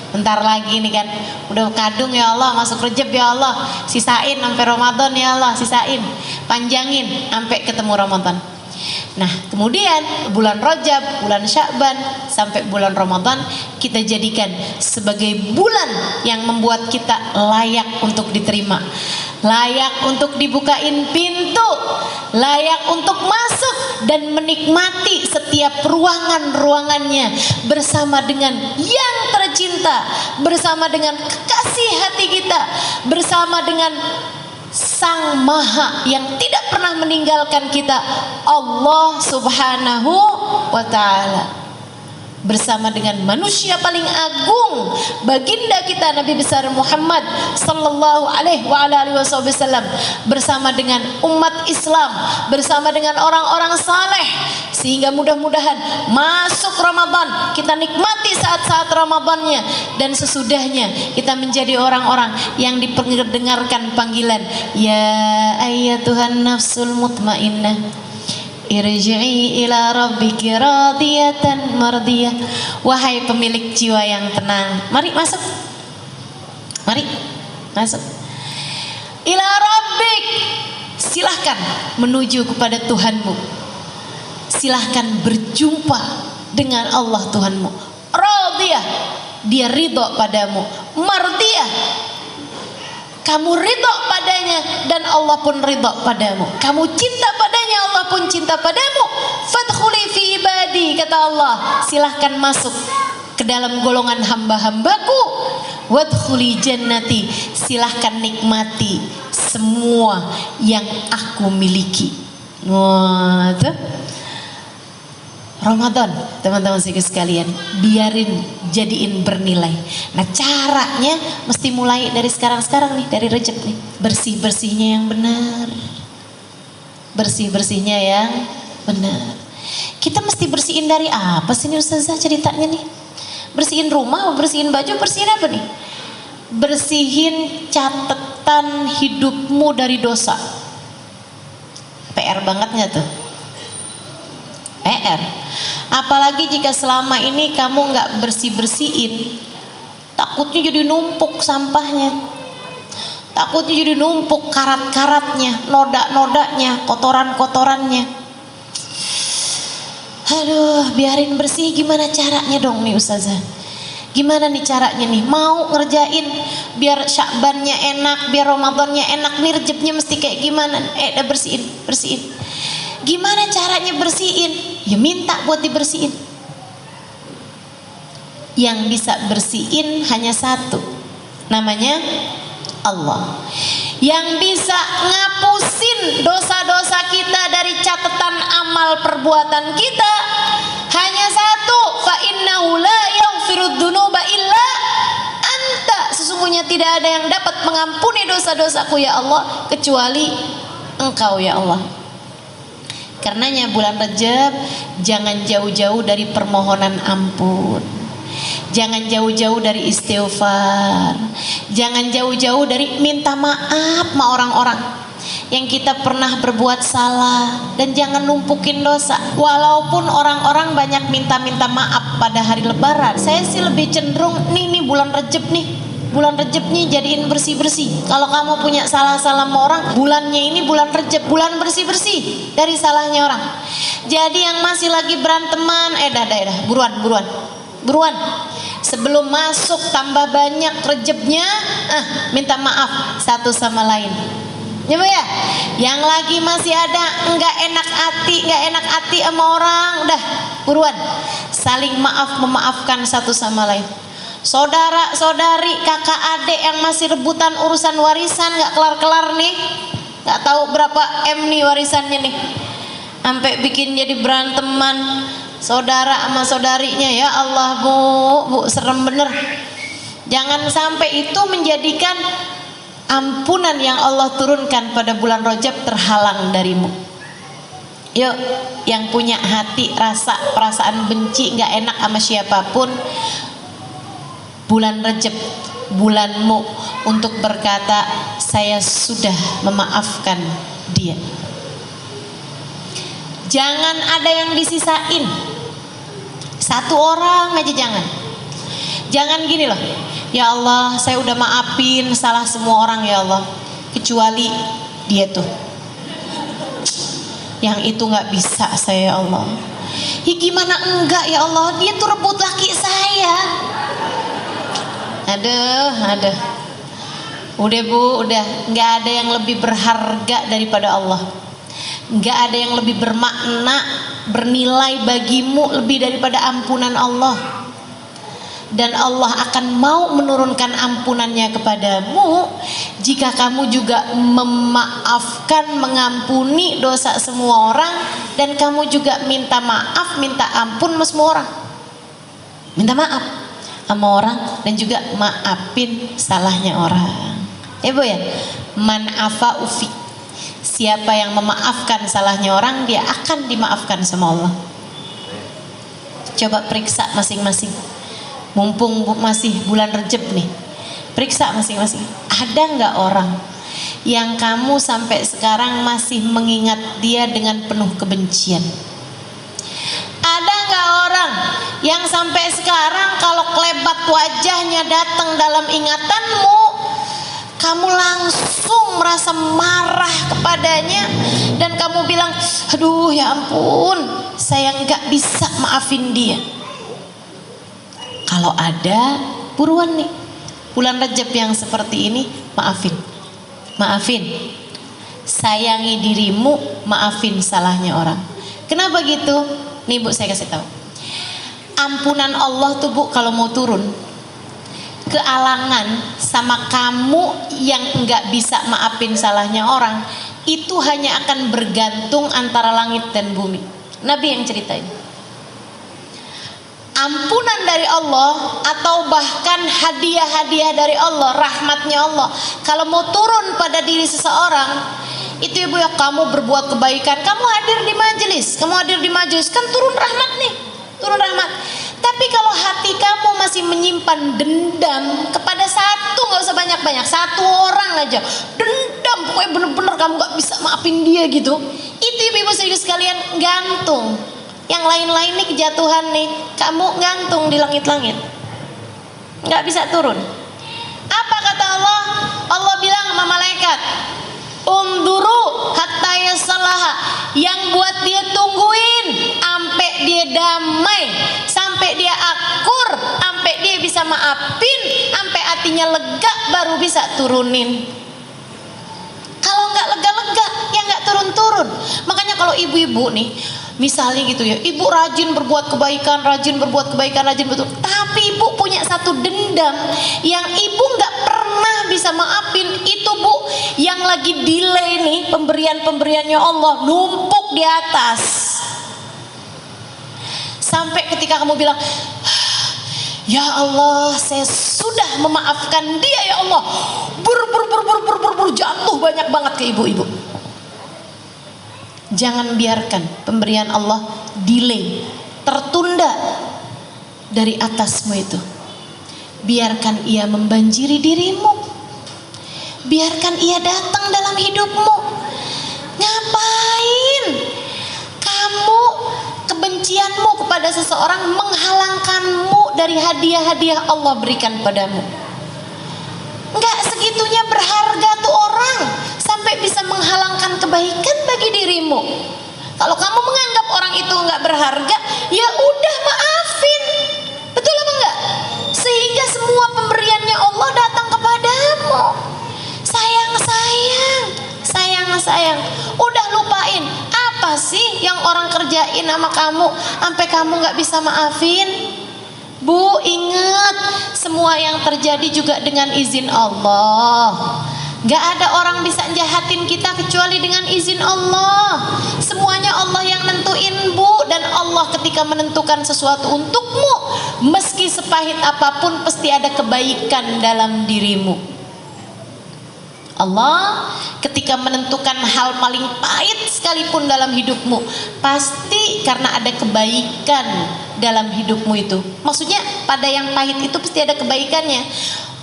Bentar lagi nih kan, udah kadung ya Allah, masuk Rejab ya Allah, sisain sampai Ramadan ya Allah, sisain, panjangin sampai ketemu Ramadan. Nah kemudian bulan Rajab, bulan Sya'ban sampai bulan Ramadan kita jadikan sebagai bulan yang membuat kita layak untuk diterima, layak untuk dibukain pintu, layak untuk masuk dan menikmati setiap ruangan-ruangannya bersama dengan yang tercinta, bersama dengan kekasih hati kita, bersama dengan Sang Maha yang tidak pernah meninggalkan kita, Allah Subhanahu wa Ta'ala, bersama dengan manusia paling agung, baginda kita Nabi besar Muhammad sallallahu alaihi wasallam, bersama dengan umat Islam, bersama dengan orang-orang saleh, sehingga mudah-mudahan masuk Ramadan kita nikmati saat-saat Ramadannya, dan sesudahnya kita menjadi orang-orang yang diperdengarkan panggilan ya ayyatuhan nafsul mutmainnah irji'i ila rabbiki radiyatan mardiyah. Wahai pemilik jiwa yang tenang, mari masuk, mari masuk. Ila rabbik, silahkan menuju kepada Tuhanmu, silahkan berjumpa dengan Allah Tuhanmu. Radiyah, dia ridho padamu. Mardiyah, kamu ridho padanya dan Allah pun ridho padamu. Kamu cinta padanya, Allah pun cinta padamu. Fadkhuli fi ibadi, kata Allah, silahkan masuk ke dalam golongan hamba-hambaku. Wadkhuli jannati, silahkan nikmati semua yang aku miliki. Wah, Ramadan, teman-teman sekalian, biarin jadiin bernilai. Nah, caranya mesti mulai dari sekarang nih, dari Rejab nih. Bersih-bersihnya yang benar. Bersih-bersihnya yang benar. Kita mesti bersihin dari apa sih nih Ustazah ceritanya nih? Bersihin rumah, bersihin baju, bersihin apa nih? Bersihin catatan hidupmu dari dosa. PR banget gak tuh? PR. Apalagi jika selama ini kamu nggak bersih-bersihin, takutnya jadi numpuk sampahnya, takutnya jadi numpuk karat-karatnya, noda-nodanya, kotoran-kotorannya. Aduh, biarin bersih. Gimana caranya dong nih Ustazah? Gimana nih caranya nih? Mau ngerjain biar Syakbannya enak, biar Ramadannya enak, nih Rejabnya mesti kayak gimana? Udah bersihin. Gimana caranya bersihin? Ya minta buat dibersihin. Yang bisa bersihin hanya satu, namanya Allah. Yang bisa ngapusin dosa-dosa kita dari catatan amal perbuatan kita hanya satu, fa innahu la yaghfirud dzunuba illa anta. Sesungguhnya tidak ada yang dapat mengampuni dosa-dosaku ya Allah kecuali Engkau ya Allah. Karenanya bulan Rejab jangan jauh-jauh dari permohonan ampun, jangan jauh-jauh dari istighfar, jangan jauh-jauh dari minta maaf sama orang-orang yang kita pernah berbuat salah, dan jangan numpukin dosa. Walaupun orang-orang banyak minta-minta maaf pada hari Lebaran, saya sih lebih cenderung nih bulan Rejab nih, bulan Rejab nih jadiin bersih-bersih. Kalau kamu punya salah-salah sama orang, bulannya ini bulan Rejab, bulan bersih-bersih dari salahnya orang. Jadi yang masih lagi beranteman, dah, buruan. Sebelum masuk tambah banyak Rejabnya, minta maaf satu sama lain. Ya Bu ya, yang lagi masih ada nggak enak hati sama orang, udah buruan saling memaafkan satu sama lain. Saudara saudari, kakak adik yang masih rebutan urusan warisan nggak kelar nih, nggak tahu berapa nih warisannya nih, sampai bikin jadi beranteman saudara sama saudarinya. Ya Allah bu, serem bener. Jangan sampai itu menjadikan ampunan yang Allah turunkan pada bulan Rajab terhalang darimu. Yuk, yang punya hati rasa perasaan benci nggak enak sama siapapun, bulan Rajab bulanmu untuk berkata saya sudah memaafkan dia. Jangan ada yang disisain, satu orang aja jangan gini loh, ya Allah saya udah maafin salah semua orang ya Allah kecuali dia tuh, yang itu nggak bisa saya ya Allah. Ya gimana enggak ya Allah, dia tuh rebut laki saya. Aduh, udah bu, udah nggak ada yang lebih berharga daripada Allah. Nggak ada yang lebih bermakna, bernilai bagimu lebih daripada ampunan Allah. Dan Allah akan mau menurunkan ampunannya kepadamu jika kamu juga memaafkan, mengampuni dosa semua orang, dan kamu juga minta maaf, minta ampun sama semua orang. Minta maaf sama orang dan juga maafin salahnya orang. Ya Bu ya, man afa ufi. Siapa yang memaafkan salahnya orang, dia akan dimaafkan sama Allah. Coba periksa masing-masing. Mumpung masih bulan Rejab nih, periksa masing-masing. Ada nggak orang yang kamu sampai sekarang masih mengingat dia dengan penuh kebencian? Ada nggak orang yang sampai sekarang kalau kelebat wajahnya datang dalam ingatanmu, kamu langsung merasa marah kepadanya dan kamu bilang, aduh ya ampun, saya nggak bisa maafin dia? Kalau ada, buruan nih, bulan Rejab yang seperti ini, maafin. Sayangi dirimu, maafin salahnya orang. Kenapa gitu? Nih Bu, saya kasih tahu. Ampunan Allah tuh Bu, kalau mau turun kealangan sama kamu yang nggak bisa maafin salahnya orang, itu hanya akan bergantung antara langit dan bumi. Nabi yang ceritain. Ampunan dari Allah atau bahkan hadiah-hadiah dari Allah, rahmatnya Allah, kalau mau turun pada diri seseorang, itu ya Bu ya, kamu berbuat kebaikan, kamu hadir di majelis, kan turun rahmat nih, turun rahmat. Tapi kalau hati kamu masih menyimpan dendam kepada satu, nggak usah banyak-banyak, satu orang aja, dendam, pokoknya bener-bener kamu nggak bisa maafin dia gitu, itu ibu-ibu serius sekalian, gantung. Yang lain-lain nih kejatuhan nih, kamu gantung di langit-langit, nggak bisa turun. Apa kata Allah? Allah bilang sama malaikat, unduru hatta yasallaha, yang buat dia tungguin sampai dia damai, sampai dia akur, sampai dia bisa maafin, sampai hatinya lega, baru bisa turunin. Kalau nggak lega-lega, ya nggak turun-turun. Makanya kalau ibu-ibu nih, misalnya gitu ya, ibu rajin berbuat kebaikan, betul. Tapi ibu punya satu dendam yang ibu nggak pernah bisa maafin, itu Bu, yang lagi delay nih pemberiannya Allah, numpuk di atas. Sampai ketika kamu bilang, ya Allah, saya sudah memaafkan dia ya Allah, jatuh banyak banget ke ibu-ibu. Jangan biarkan pemberian Allah delay, tertunda dari atasmu itu. Biarkan ia membanjiri dirimu, biarkan ia datang dalam hidupmu. Ngapain kamu kebencianmu kepada seseorang menghalangkanmu dari hadiah-hadiah Allah berikan padamu? Enggak segitunya berharga tuh orang sampai bisa menghalangkan kebaikan bagi dirimu. Kalau kamu menganggap orang itu enggak berharga, ya udah maafin. Betul apa enggak? Sehingga semua pemberiannya Allah datang kepadamu. Sayang. Udah lupain. Apa sih yang orang kerjain sama kamu sampai kamu enggak bisa maafin? Bu, ingat, semua yang terjadi juga dengan izin Allah. Gak ada orang bisa jahatin kita kecuali dengan izin Allah. Semuanya Allah yang nentuin Bu. Dan Allah ketika menentukan sesuatu untukmu, meski sepahit apapun, pasti ada kebaikan dalam dirimu. Allah ketika menentukan hal paling pahit sekalipun dalam hidupmu, pasti karena ada kebaikan dalam hidupmu itu. Maksudnya pada yang pahit itu pasti ada kebaikannya.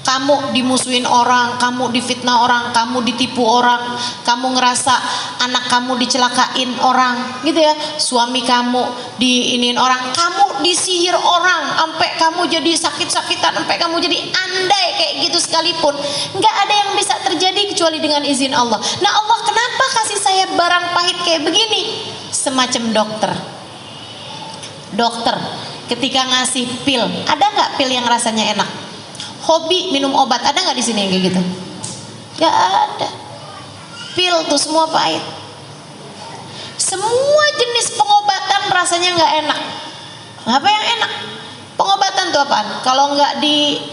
Kamu dimusuhin orang, kamu difitnah orang, kamu ditipu orang, kamu ngerasa anak kamu dicelakain orang, gitu ya. Suami kamu diiniin orang, kamu disihir orang, sampai kamu jadi sakit-sakitan, sampai kamu jadi andai kayak gitu sekalipun, nggak ada yang bisa terjadi kecuali dengan izin Allah. Nah, Allah kenapa kasih saya barang pahit kayak begini? Semacam dokter ketika ngasih pil, ada nggak pil yang rasanya enak? Hobi minum obat, ada nggak di sini yang kayak gitu? Gak ada. Pil tuh semua pahit. Semua jenis pengobatan rasanya nggak enak. Apa yang enak? Pengobatan tuh apaan? Kalau nggak di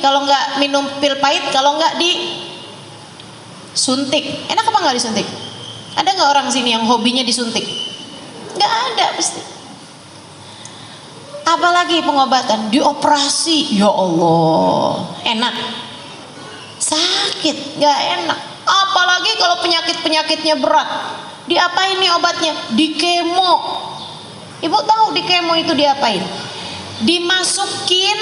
kalau nggak minum pil pahit, kalau nggak disuntik. Enak apa nggak disuntik? Ada nggak orang sini yang hobinya disuntik? Nggak ada pasti. Apalagi pengobatan, dioperasi, ya Allah, enak. Sakit, nggak enak. Apalagi kalau penyakitnya berat, diapain nih obatnya? Di kemo. Ibu tahu di kemo itu diapain? Dimasukin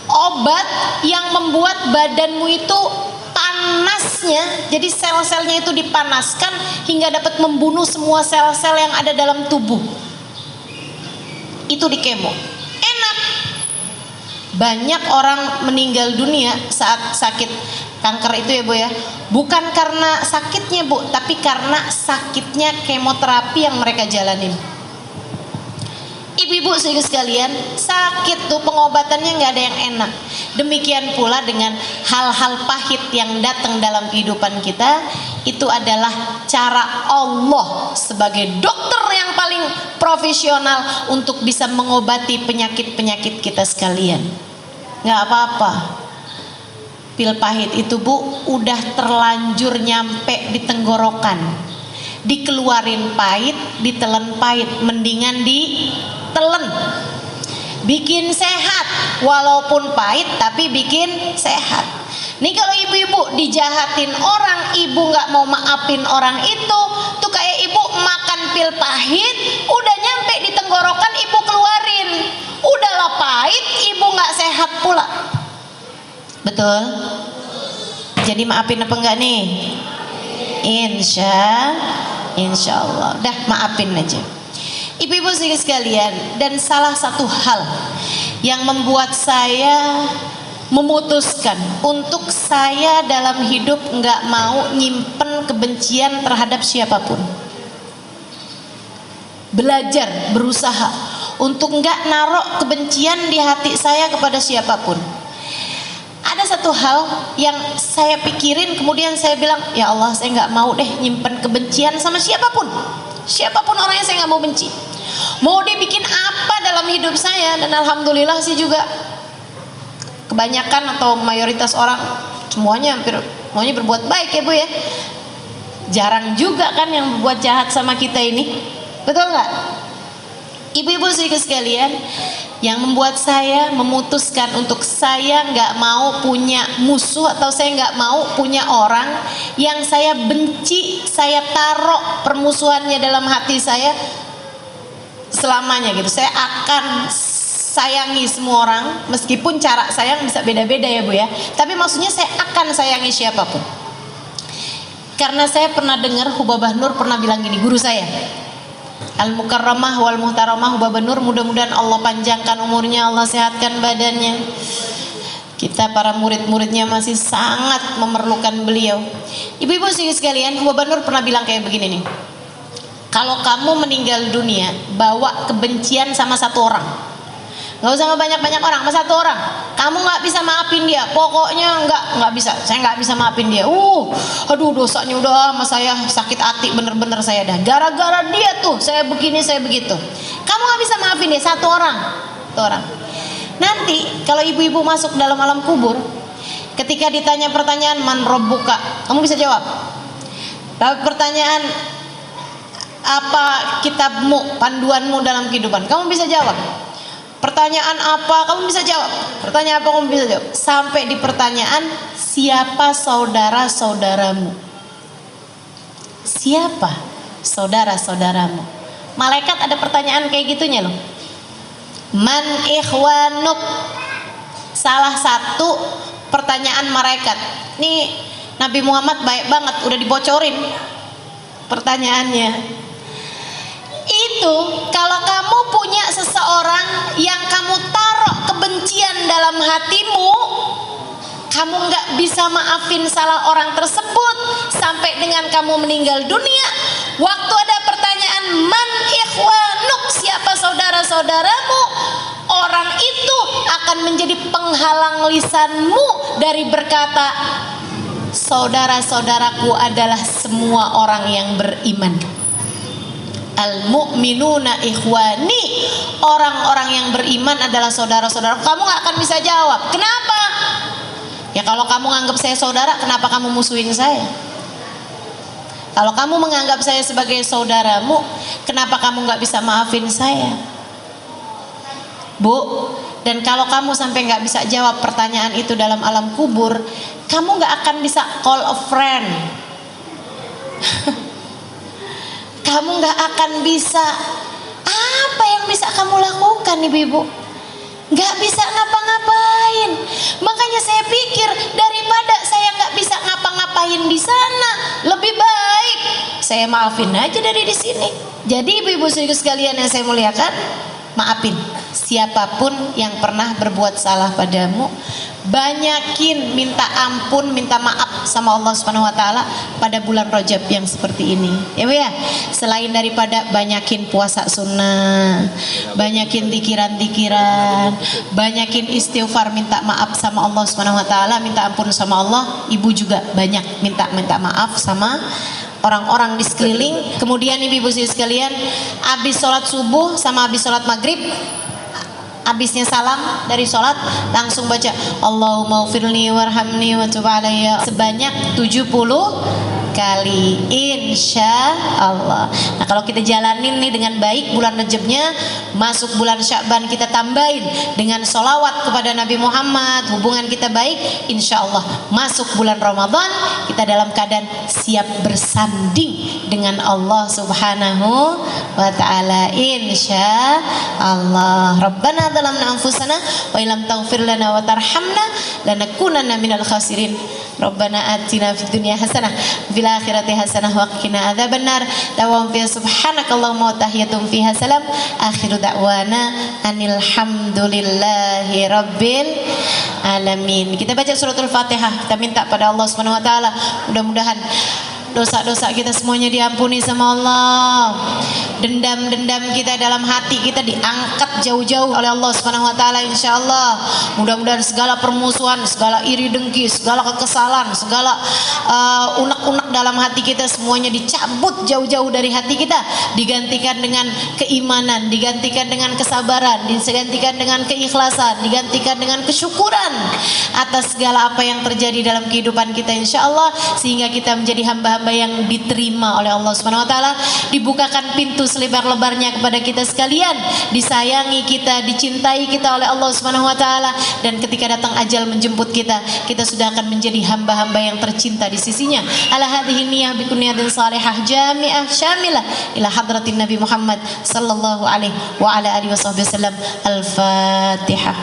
obat yang membuat badanmu itu panasnya, jadi sel-selnya itu dipanaskan hingga dapat membunuh semua sel-sel yang ada dalam tubuh. Itu di kemo. Enak. Banyak orang meninggal dunia saat sakit kanker itu ya Bu ya, bukan karena sakitnya Bu, tapi karena sakitnya kemoterapi yang mereka jalanin. Ibu-ibu sekalian, sakit tuh pengobatannya nggak ada yang enak. Demikian pula dengan hal-hal pahit yang datang dalam kehidupan kita, itu adalah cara Allah sebagai dokter yang paling profesional untuk bisa mengobati penyakit-penyakit kita sekalian. Nggak apa-apa. Pil pahit itu Bu, udah terlanjur nyampe di tenggorokan. Dikeluarin pahit, ditelan pahit, mendingan ditelen. Bikin sehat, walaupun pahit tapi bikin sehat. Nih kalau ibu-ibu dijahatin orang, ibu nggak mau maafin orang itu, tuh kayak ibu makan pil pahit, udah nyampe di tenggorokan ibu keluarin, udahlah pahit, ibu nggak sehat pula. Betul? Jadi maafin apa enggak nih? Insya Allah. Dah maafin aja. Ibu-ibu sekalian, dan salah satu hal yang membuat saya memutuskan untuk saya dalam hidup nggak mau nyimpen kebencian terhadap siapapun. Belajar, berusaha untuk nggak narok kebencian di hati saya kepada siapapun. Ada satu hal yang saya pikirin, kemudian saya bilang, ya Allah, saya nggak mau deh nyimpen kebencian sama siapapun. Siapapun orangnya saya nggak mau benci. Mau dia bikin apa dalam hidup saya, dan alhamdulillah sih juga kebanyakan atau mayoritas orang semuanya berbuat baik ya Bu ya. Jarang juga kan yang berbuat jahat sama kita ini, betul nggak? Ibu-ibu sekalian, yang membuat saya memutuskan untuk saya nggak mau punya musuh, atau saya nggak mau punya orang yang saya benci, saya taruh permusuhannya dalam hati saya selamanya gitu. Saya akan sayangi semua orang, meskipun cara sayang bisa beda-beda ya Bu ya, tapi maksudnya saya akan sayangi siapapun. Karena saya pernah dengar Hubabah Nur pernah bilang gini, guru saya Al-Mukarramah wal Muhtaramah Hubabah Nur, mudah-mudahan Allah panjangkan umurnya, Allah sehatkan badannya. Kita para murid-muridnya masih sangat memerlukan beliau. Ibu-ibu sekalian, Hubabah Nur pernah bilang kayak begini nih, kalau kamu meninggal dunia bawa kebencian sama satu orang, nggak usah sama banyak-banyak orang, sama satu orang, kamu nggak bisa maafin dia, pokoknya nggak bisa, saya nggak bisa maafin dia. Aduh dosanya udah sama saya, sakit hati bener-bener saya dah, gara-gara dia tuh saya begini, saya begitu. Kamu nggak bisa maafin dia, satu orang. Nanti kalau ibu-ibu masuk dalam alam kubur, ketika ditanya pertanyaan man robbuka, kamu bisa jawab. Lalu pertanyaan apa kitabmu, panduanmu dalam kehidupan, kamu bisa jawab. Pertanyaan apa kamu bisa jawab, pertanyaan apa kamu bisa jawab, sampai di pertanyaan siapa saudara-saudaramu, siapa saudara-saudaramu. Malaikat ada pertanyaan kayak gitunya loh. Man ikhwanuk, salah satu pertanyaan malaikat. Nih Nabi Muhammad baik banget, udah dibocorin pertanyaannya. Itu kalau kamu punya seseorang yang kamu taruh kebencian dalam hatimu, kamu nggak bisa maafin salah orang tersebut sampai dengan kamu meninggal dunia. Waktu ada pertanyaan man ikhwanuk, siapa saudara-saudaramu, orang itu akan menjadi penghalang lisanmu dari berkata saudara-saudaraku adalah semua orang yang beriman. Al-mu'minuna ikhwani, orang-orang yang beriman adalah saudara-saudara. Kamu gak akan bisa jawab, kenapa? Ya kalau kamu anggap saya saudara, kenapa kamu musuhin saya? Kalau kamu menganggap saya sebagai saudaramu, kenapa kamu gak bisa maafin saya? Bu, dan kalau kamu sampai gak bisa jawab pertanyaan itu dalam alam kubur, kamu gak akan bisa call a friend. Kamu gak akan bisa, apa yang bisa kamu lakukan ibu-ibu? Gak bisa ngapa-ngapain. Makanya saya pikir daripada saya gak bisa ngapa-ngapain di sana, lebih baik saya maafin aja dari di sini. Jadi ibu-ibu sekalian yang saya muliakan, maafin siapapun yang pernah berbuat salah padamu. Banyakin minta ampun, minta maaf sama Allah Subhanahu wa taala pada bulan Rajab yang seperti ini. Ya Bu ya. Selain daripada banyakin puasa sunnah, banyakin zikiran-zikiran, banyakin istighfar, minta maaf sama Allah Subhanahu wa taala, minta ampun sama Allah, ibu juga banyak minta maaf sama orang-orang di sekeliling. Kemudian ibu-ibu sekalian, habis sholat subuh sama habis sholat maghrib, habisnya salam dari sholat, langsung baca Allahumma ufirli warhamni wa tub alayya sebanyak 70 kali, insya Allah. Nah kalau kita jalanin nih dengan baik bulan Rajabnya, masuk bulan Sya'ban kita tambahin dengan sholawat kepada Nabi Muhammad, hubungan kita baik, insya Allah masuk bulan Ramadan kita dalam keadaan siap bersanding dengan Allah Subhanahu wa ta'ala, insya Allah. Rabbana zalamna anfusana wa illam taghfir lana wa tarhamna lanakunanna minal khasirin. Rabbana atina fid dunya hasanah fil akhirati hasanah wa qina adzabannar. Dawam fi subhanakallahumma wa tahiyatum fiha salam. Akhiru da'wana anil hamdulillahi rabbil alamin. Kita baca suratul Fatihah, kita minta pada Allah Subhanahu wa taala mudah-mudahan dosa-dosa kita semuanya diampuni sama Allah. Dendam-dendam kita dalam hati kita diangkat jauh-jauh oleh Allah Subhanahu wa taala, insyaallah. Mudah-mudahan segala permusuhan, segala iri dengki, segala kekesalan, segala unek-unek dalam hati kita semuanya dicabut jauh-jauh dari hati kita, digantikan dengan keimanan, digantikan dengan kesabaran, digantikan dengan keikhlasan, digantikan dengan kesyukuran atas segala apa yang terjadi dalam kehidupan kita, insyaallah, sehingga kita menjadi hamba-hamba yang diterima oleh Allah Subhanahu wa taala. Dibukakan pintu selebar-lebarnya kepada kita sekalian, disayangi kita, dicintai kita oleh Allah Subhanahu wa taala, dan ketika datang ajal menjemput kita, kita sudah akan menjadi hamba-hamba yang tercinta di sisinya. Ala hadhihi niyyah bi kunniyatin salihah jami'ah syamilah ila hadratin Nabi Muhammad sallallahu alaihi wa ala alihi wasallam. Al-Fatihah.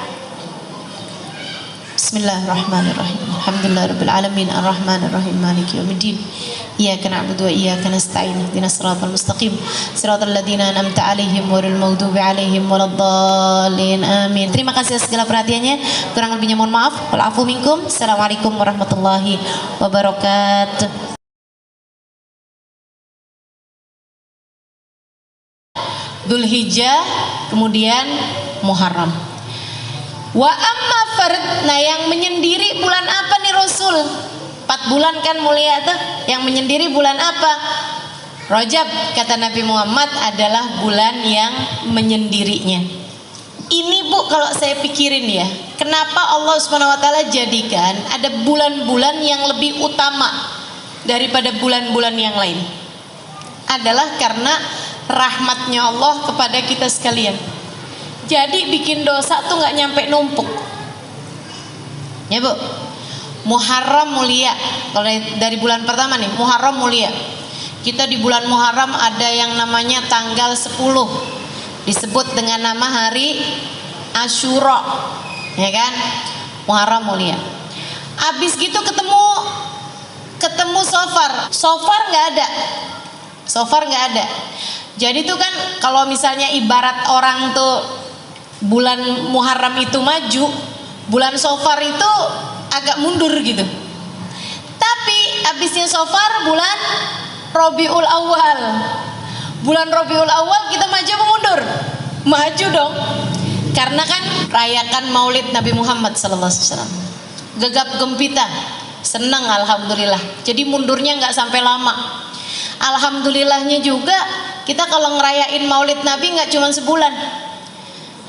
Bismillahirrahmanirrahim. Alhamdulillahirabbil alamin arrahmanir rahim maliki yaumiddin. Iyyaka na'budu wa iyyaka nasta'in. Ihdinas siratal mustaqim. Siratal ladzina an'amta 'alaihim ghairil maghdubi 'alaihim waladdallin. Amin. Terima kasih segala perhatiannya. Kurang lebihnya mohon maaf. Wal afu minkum. Assalamualaikum warahmatullahi wabarakatuh. Dzulhijjah, kemudian Muharram. Wa amma fard, nah yang menyendiri bulan apa nih Rasul? 4 bulan kan mulia tuh. Yang menyendiri bulan apa? Rajab, kata Nabi Muhammad, adalah bulan yang menyendirinya. Ini Bu, kalau saya pikirin ya, kenapa Allah Subhanahu wa taala jadikan ada bulan-bulan yang lebih utama daripada bulan-bulan yang lain? Adalah karena rahmatnya Allah kepada kita sekalian. Jadi bikin dosa tuh nggak nyampe numpuk, ya Bu. Muharram mulia. Kalau dari bulan pertama nih, Muharram mulia. Kita di bulan Muharram ada yang namanya tanggal 10, disebut dengan nama hari Asyura, ya kan? Muharram mulia. Abis gitu ketemu Sofar nggak ada. Sofar nggak ada. Jadi tuh kan kalau misalnya ibarat orang tuh bulan Muharram itu maju, bulan Sofar itu agak mundur gitu. Tapi habisnya Sofar bulan Rabiul Awal. Bulan Rabiul Awal kita maju apa mundur? Maju dong. Karena kan rayakan Maulid Nabi Muhammad sallallahu alaihi wasallam. Gegap gempita Senang alhamdulillah. Jadi mundurnya nggak sampai lama. Alhamdulillahnya juga kita kalau ngerayain Maulid Nabi nggak cuma sebulan.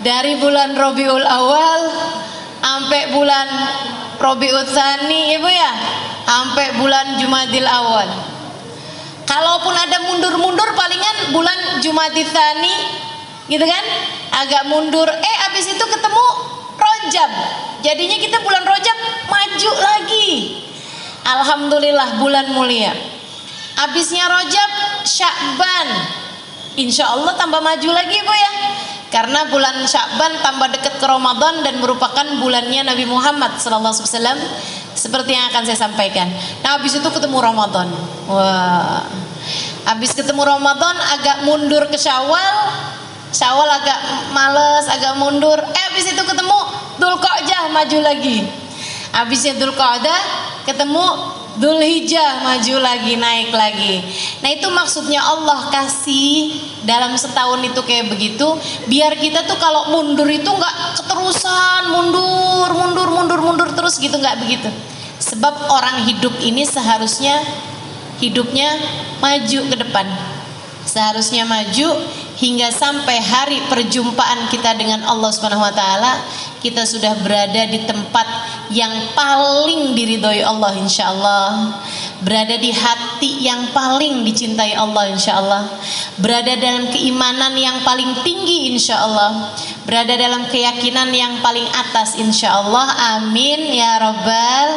Dari bulan Rabiul Awal sampai bulan Rabiul Tsani, Ibu ya, sampai bulan Jumadil Awal. Kalaupun ada mundur-mundur palingan bulan Jumadil Tsani, gitu kan? Agak mundur. Abis itu ketemu Rajab. Jadinya kita bulan Rajab maju lagi. Alhamdulillah bulan mulia. Abisnya Rajab, Sya'ban. Insya Allah tambah maju lagi, Bu ya. Karena bulan Sya'ban tambah dekat ke Ramadan dan merupakan bulannya Nabi Muhammad SAW, seperti yang akan saya sampaikan. Nah, habis itu ketemu Ramadan. Wah. Habis ketemu Ramadan agak mundur ke Syawal. Syawal agak males, agak mundur. Habis itu ketemu Dzulqa'dah, maju lagi. Habisnya Dzulqa'dah ketemu Dzulhijjah, maju lagi, naik lagi. Nah, itu maksudnya Allah kasih dalam setahun itu kayak begitu, biar kita tuh kalau mundur itu nggak keterusan mundur terus gitu, nggak begitu. Sebab orang hidup ini seharusnya hidupnya maju ke depan, seharusnya maju hingga sampai hari perjumpaan kita dengan Allah Subhanahu wa taala, kita sudah berada di tempat yang paling diridhoi Allah insyaallah, berada di hati yang paling dicintai Allah insyaallah, berada dalam keimanan yang paling tinggi insyaallah, berada dalam keyakinan yang paling atas insyaallah. Amin ya rabbal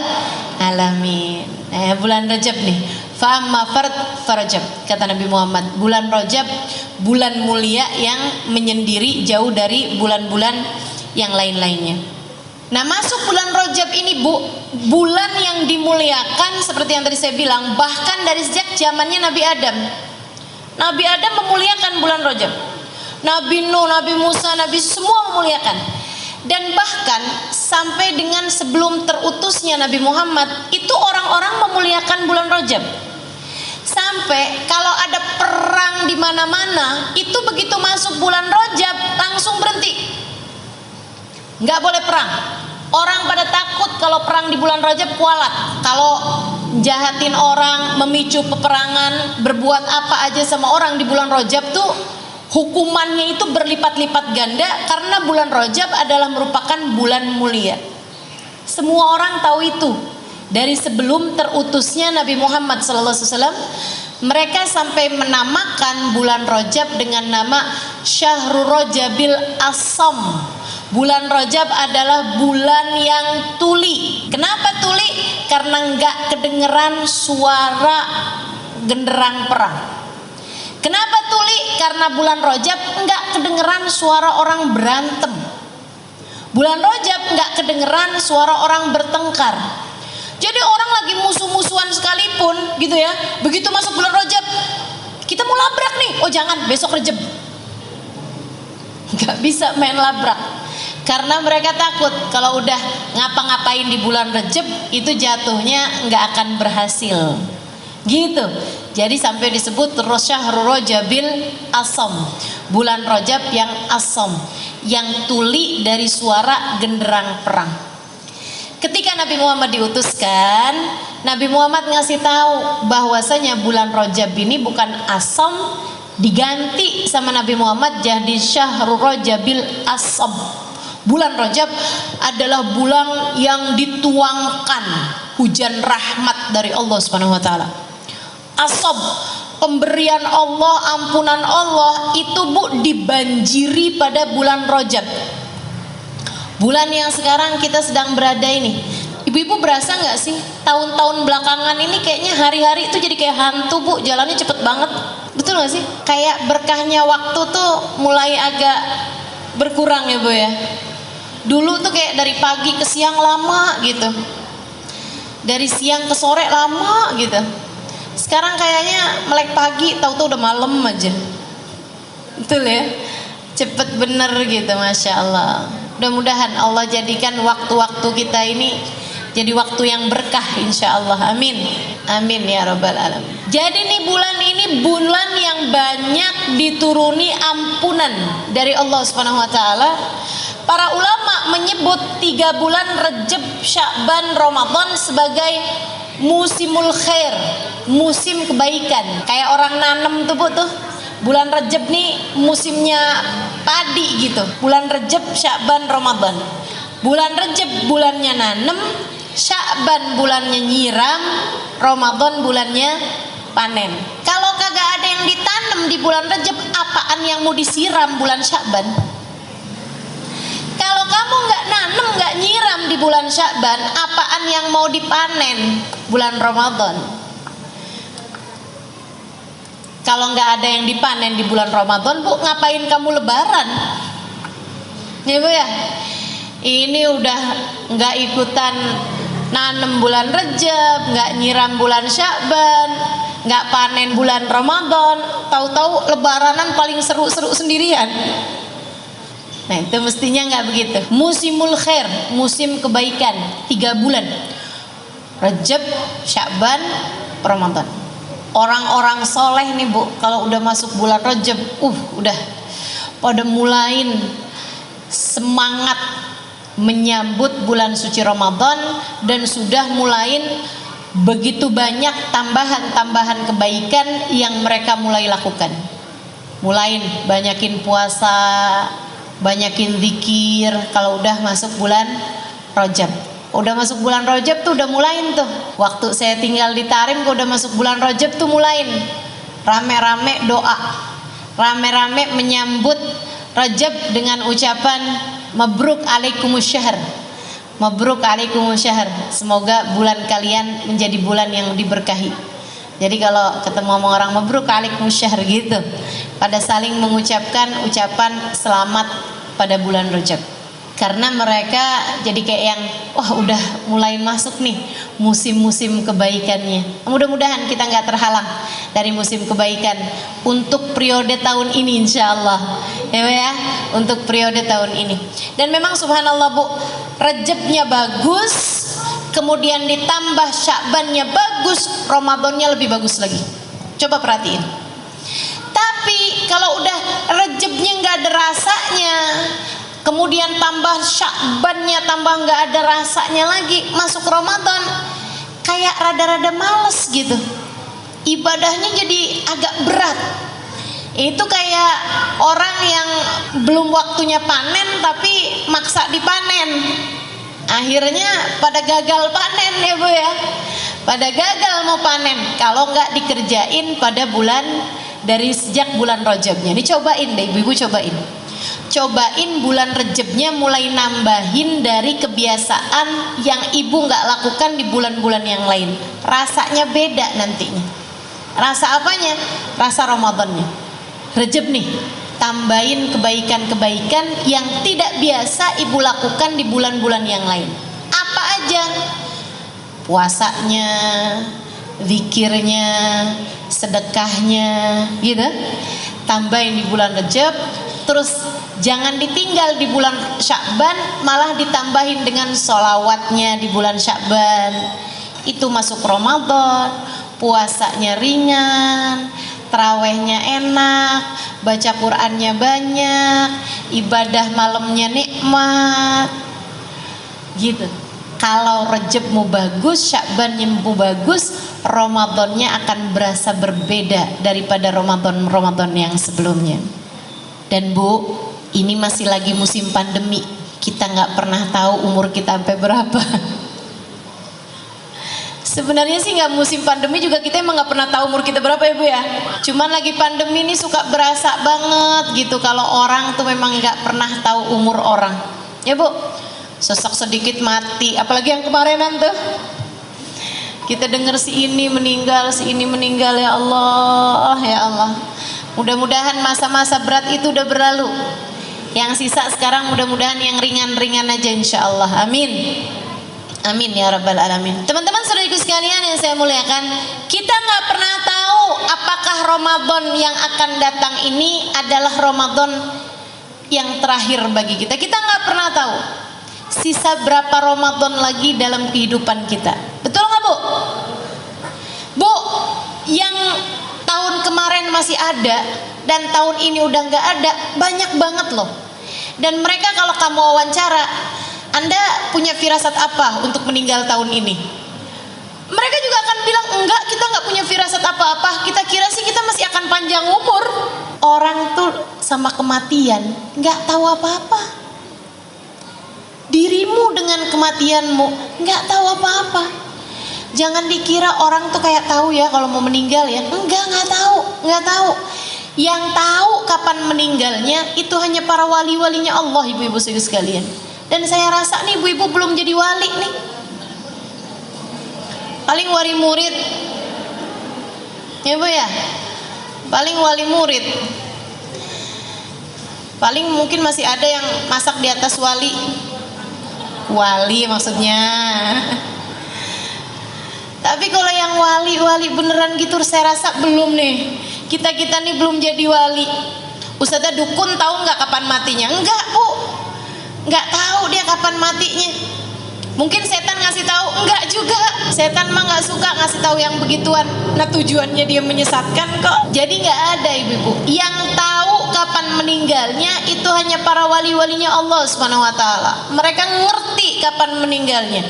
alamin. Bulan Rajab nih, fa'amma farajab, kata Nabi Muhammad, bulan Rajab bulan mulia yang menyendiri jauh dari bulan-bulan yang lain-lainnya. Nah, masuk bulan Rajab ini, Bu, bulan yang dimuliakan seperti yang tadi saya bilang, bahkan dari sejak zamannya Nabi Adam. Nabi Adam memuliakan bulan Rajab. Nabi Nuh, Nabi Musa, Nabi semua memuliakan. Dan bahkan sampai dengan sebelum terutusnya Nabi Muhammad, itu orang-orang memuliakan bulan Rajab. Sampai kalau ada perang di mana-mana, itu begitu masuk bulan Rajab langsung berhenti. Nggak boleh perang. Orang pada takut kalau perang di bulan Rajab, kualat. Kalau jahatin orang, memicu peperangan, berbuat apa aja sama orang di bulan Rajab tuh hukumannya itu berlipat-lipat ganda, karena bulan Rajab adalah merupakan bulan mulia. Semua orang tahu itu. Dari sebelum terutusnya Nabi Muhammad SAW, mereka sampai menamakan bulan Rajab dengan nama Syahrul Rajabil Asam. Bulan Rajab adalah bulan yang tuli. Kenapa tuli? Karena nggak kedengeran suara genderang perang. Kenapa tuli? Karena bulan Rajab nggak kedengeran suara orang berantem. Bulan Rajab nggak kedengeran suara orang bertengkar. Jadi orang lagi musuh-musuhan sekalipun gitu ya, begitu masuk bulan Rajab, kita mau labrak nih, oh jangan, besok Rajab. Nggak bisa main labrak, karena mereka takut kalau udah ngapa-ngapain di bulan Rajab itu jatuhnya nggak akan berhasil. Gitu. Jadi sampai disebut Syahrul Rajabil Asam, bulan Rajab yang asam, yang tuli dari suara genderang perang. Ketika Nabi Muhammad diutuskan, Nabi Muhammad ngasih tahu bahwasanya bulan Rajab ini bukan asam, diganti sama Nabi Muhammad jadi Syahrul Rajabil Asam. Bulan Rajab adalah bulan yang dituangkan hujan rahmat dari Allah Subhanahu wa taala. Asab, pemberian Allah, ampunan Allah itu, Bu, dibanjiri pada bulan Rajab. Bulan yang sekarang kita sedang berada ini. Ibu-ibu berasa nggak sih tahun-tahun belakangan ini kayaknya hari-hari itu jadi kayak hantu, Bu, jalannya cepet banget. Betul nggak sih? Kayak berkahnya waktu tuh mulai agak berkurang ya, Bu ya. Dulu tuh kayak dari pagi ke siang lama gitu, dari siang ke sore lama gitu. Sekarang kayaknya melek pagi, tahu-tahu udah malam aja. Betul ya, cepet bener gitu, Masya Allah. Mudah-mudahan Allah jadikan waktu-waktu kita ini jadi waktu yang berkah insya Allah. Amin, amin ya rabbal alamin. Jadi nih bulan ini bulan yang banyak dituruni ampunan dari Allah Subhanahu wa taala. Para ulama menyebut 3 bulan Rajab, Sya'ban, Ramadan sebagai musimul khair, musim kebaikan. Kayak orang nanam tuh Bu tuh. Bulan Rajab nih musimnya padi gitu. Bulan Rajab, Sya'ban, Ramadan. Bulan Rajab bulannya nanam, Sya'ban bulannya nyiram, Ramadan bulannya panen. Kalau kagak ada yang ditanam di bulan Rajab, apaan yang mau disiram bulan Sya'ban? Kalau kamu nggak nanam, nggak nyiram di bulan Sya'ban, apaan yang mau dipanen bulan Ramadan? Kalau nggak ada yang dipanen di bulan Ramadan, Bu, ngapain kamu lebaran? Ya Bu ya, ini udah nggak ikutan nanam bulan Rajab, nggak nyiram bulan Sya'ban, nggak panen bulan Ramadan, tahu-tahu lebaranan paling seru-seru sendirian. Nah itu mestinya nggak begitu. Musimul khair, musim kebaikan, 3 bulan, Rajab, Sya'ban, Ramadan. Orang-orang soleh nih Bu, kalau udah masuk bulan Rajab, udah pada mulain semangat menyambut bulan suci Ramadan, dan sudah mulain begitu banyak tambahan-tambahan kebaikan yang mereka mulai lakukan. Mulain banyakin puasa, banyakin zikir kalau udah masuk bulan Rajab. Udah masuk bulan Rajab tuh udah mulain tuh. Waktu saya tinggal di Tarim, udah masuk bulan Rajab tuh mulain rame-rame doa, rame-rame menyambut Rajab dengan ucapan mabruk alaikumusyahr, mabruk alaikumusyahr. Semoga bulan kalian menjadi bulan yang diberkahi. Jadi kalau ketemu sama orang mabruk alaikumusyahr gitu, pada saling mengucapkan ucapan selamat pada bulan Rajab. Karena mereka jadi kayak yang udah mulai masuk nih musim-musim kebaikannya. Mudah-mudahan kita nggak terhalang dari musim kebaikan untuk periode tahun ini, insya Allah ya, untuk periode tahun ini. Dan memang subhanallah Bu, Rajabnya bagus, kemudian ditambah Sya'bannya bagus, Ramadannya lebih bagus lagi. Coba perhatiin. Tapi kalau udah Rajabnya nggak ada rasanya, kemudian tambah Sya'bannya tambah nggak ada rasanya lagi, masuk Ramadan kayak rada-rada males gitu, ibadahnya jadi agak berat. Itu kayak orang yang belum waktunya panen tapi maksa dipanen, akhirnya pada gagal panen ya Bu ya, pada gagal mau panen kalau nggak dikerjain pada bulan dari sejak bulan Rajabnya. Dicobain deh ibu-ibu, cobain bulan Rajabnya mulai nambahin dari kebiasaan yang ibu nggak lakukan di bulan-bulan yang lain. Rasanya beda nantinya. Rasa apanya? Rasa Ramadannya. Rajab nih, tambahin kebaikan-kebaikan yang tidak biasa ibu lakukan di bulan-bulan yang lain. Apa aja? Puasanya, zikirnya, sedekahnya, gitu. Tambahin di bulan Rajab. Terus jangan ditinggal di bulan Sya'ban, malah ditambahin dengan sholawatnya di bulan Sya'ban. Itu masuk Ramadan, puasanya ringan, tarawehnya enak, baca Qur'annya banyak, ibadah malamnya nikmat, gitu. Kalau Rajabmu bagus, Sya'bannya bagus, Ramadannya akan berasa berbeda daripada Ramadan yang sebelumnya. Dan Bu, ini masih lagi musim pandemi, kita nggak pernah tahu umur kita sampai berapa. Sebenarnya sih nggak musim pandemi juga kita emang nggak pernah tahu umur kita berapa ya Bu ya. Cuman lagi pandemi ini suka berasa banget gitu kalau orang tuh memang nggak pernah tahu umur orang. Ya Bu, sesak sedikit mati, apalagi yang kemarinan tuh. Kita dengar si ini meninggal ya Allah, ya Allah. Mudah-mudahan masa-masa berat itu udah berlalu. Yang sisa sekarang mudah-mudahan yang ringan-ringan aja insya Allah. Amin. Amin ya rabbal alamin. Teman-teman saudariku sekalian yang saya muliakan, kita nggak pernah tahu apakah Ramadan yang akan datang ini adalah Ramadan yang terakhir bagi kita. Kita nggak pernah tahu sisa berapa Ramadan lagi dalam kehidupan kita. Betul nggak Bu? Bu, yang tahun kemarin masih ada dan tahun ini udah nggak ada, banyak banget loh. Dan mereka kalau kamu wawancara, Anda punya firasat apa untuk meninggal tahun ini? Mereka juga akan bilang, enggak, kita nggak punya firasat apa-apa. Kita kira sih kita masih akan panjang umur. Orang tuh sama kematian nggak tahu apa-apa. Dirimu dengan kematianmu nggak tahu apa-apa. Jangan dikira orang tuh kayak tahu ya kalau mau meninggal ya. Nggak tahu. Yang tahu kapan meninggalnya itu hanya para wali-walinya Allah, ibu-ibu sekalian. Dan saya rasa nih ibu-ibu belum jadi wali nih. Paling wali murid, ya bu ya. Paling wali murid. Paling mungkin masih ada yang masak di atas wali. Wali maksudnya. Tapi kalau yang wali beneran gitu saya rasa belum nih. Kita nih belum jadi wali. Ustazah dukun tahu nggak kapan matinya? Enggak bu, nggak tahu dia kapan matinya. Mungkin setan ngasih tahu, enggak juga. Setan mah nggak suka ngasih tahu yang begituan. Nah tujuannya dia menyesatkan kok. Jadi nggak ada ibu-ibu. Yang tahu kapan meninggalnya itu hanya para wali-walinya Allah Subhanahu Wa Taala. Mereka ngerti kapan meninggalnya.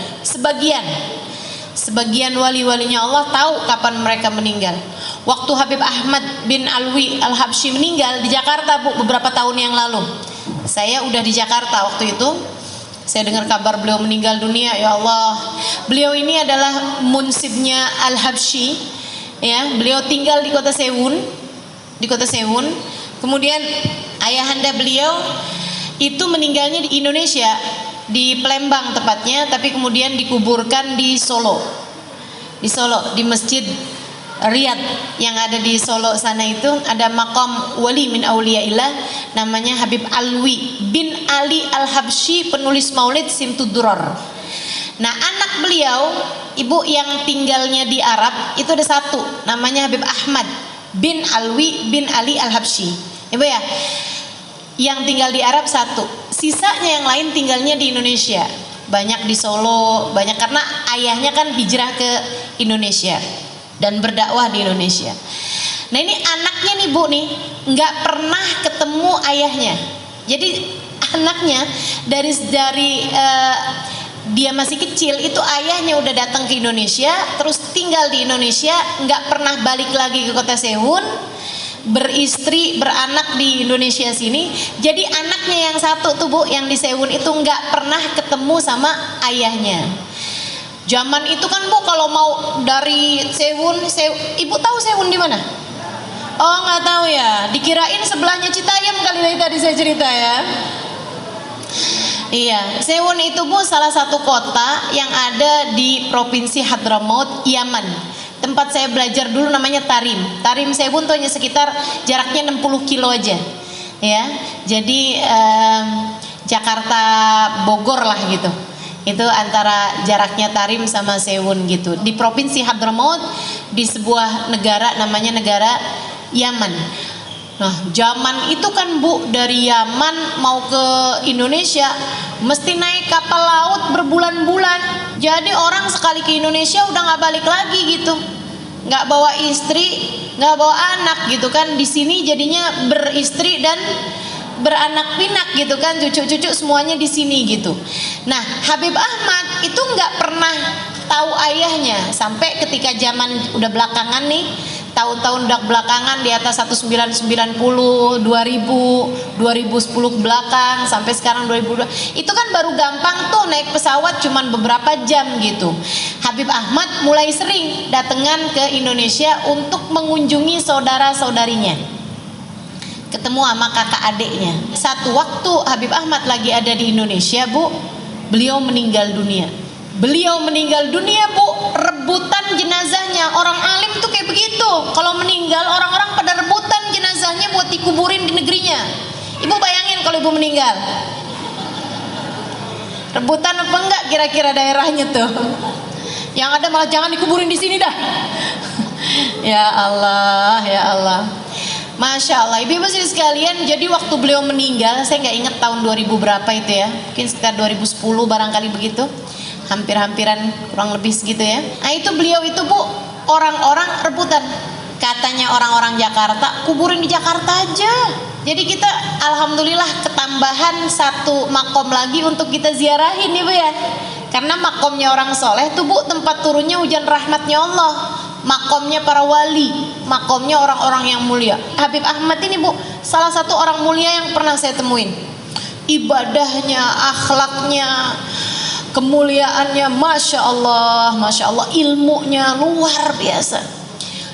Sebagian wali-walinya Allah tahu kapan mereka meninggal. Waktu Habib Ahmad bin Alwi Al-Habsyi meninggal di Jakarta bu, beberapa tahun yang lalu. Saya udah di Jakarta waktu itu. Saya dengar kabar beliau meninggal dunia, ya Allah. Beliau ini adalah munsibnya Al-Habsyi, ya. Beliau tinggal di kota Sewun, Kemudian ayahanda beliau itu meninggalnya di Indonesia, di Palembang tepatnya, tapi kemudian dikuburkan di Solo, di Masjid Riyadh yang ada di Solo sana. Itu ada makam wali min auliyaillah namanya Habib Alwi bin Ali Al-Habsyi, penulis Maulid Simtud-Durar. Nah anak beliau, ibu yang tinggalnya di Arab itu ada satu namanya Habib Ahmad bin Alwi bin Ali Al-Habsyi, ibu ya, yang tinggal di Arab satu. Sisanya yang lain tinggalnya di Indonesia, banyak di Solo, banyak karena ayahnya kan hijrah ke Indonesia dan berdakwah di Indonesia. Nah ini anaknya nih bu nih nggak pernah ketemu ayahnya. Jadi anaknya dari dia masih kecil itu ayahnya udah datang ke Indonesia, terus tinggal di Indonesia, nggak pernah balik lagi ke kota Sewun, beristri beranak di Indonesia sini. Jadi anaknya yang satu tuh bu yang di Sewun itu nggak pernah ketemu sama ayahnya. Zaman itu kan bu kalau mau dari Sewun, ibu tahu Sewun di mana? Oh nggak tahu ya, dikirain sebelahnya Citayam kali dari tadi saya cerita ya. Iya, Sewun itu bu salah satu kota yang ada di provinsi Hadramaut, Yaman. Tempat saya belajar dulu namanya Tarim. Tarim Sewun tuh hanya sekitar jaraknya 60 kilo aja. Ya, jadi Jakarta Bogor lah gitu. Itu antara jaraknya Tarim sama Sewun gitu. Di provinsi Hadramaut, di sebuah negara namanya negara Yaman. Nah, zaman itu kan bu dari Yaman mau ke Indonesia mesti naik kapal laut berbulan-bulan. Jadi orang sekali ke Indonesia udah nggak balik lagi gitu, nggak bawa istri, nggak bawa anak gitu kan. Di sini jadinya beristri dan beranak pinak gitu kan, cucu-cucu semuanya di sini gitu. Nah, Habib Ahmad itu nggak pernah tahu ayahnya sampai ketika zaman udah belakangan nih, tahun-tahun udah belakangan di atas 1990, 2000, 2010 ke belakang sampai sekarang 2002. Itu kan baru gampang tuh naik pesawat cuman beberapa jam gitu. Habib Ahmad mulai sering datangan ke Indonesia untuk mengunjungi saudara-saudarinya, ketemu sama kakak adiknya. Satu waktu Habib Ahmad lagi ada di Indonesia bu, beliau meninggal dunia. Beliau meninggal dunia bu, rebutan jenazahnya. Orang alim tuh kayak begitu, kalau meninggal orang-orang pada rebutan jenazahnya buat dikuburin di negerinya. Ibu bayangin kalau ibu meninggal, rebutan apa enggak kira-kira daerahnya tuh? Yang ada malah jangan dikuburin di sini dah. Ya Allah, ya Allah. Masya Allah, ibu-ibu sekalian. Jadi waktu beliau meninggal, saya nggak ingat tahun 2000 berapa itu ya, mungkin sekitar 2010 barangkali begitu, hampir-hampiran kurang lebih segitu ya. Nah itu beliau itu bu, orang-orang rebutan. Katanya orang-orang Jakarta, kuburin di Jakarta aja. Jadi kita alhamdulillah ketambahan satu makom lagi untuk kita ziarahin nih Bu ya. Karena makomnya orang soleh tuh Bu tempat turunnya hujan rahmatnya Allah. Makomnya para wali, makomnya orang-orang yang mulia. Habib Ahmad ini Bu salah satu orang mulia yang pernah saya temuin. Ibadahnya, akhlaknya, kemuliaannya, masya Allah, ilmunya luar biasa.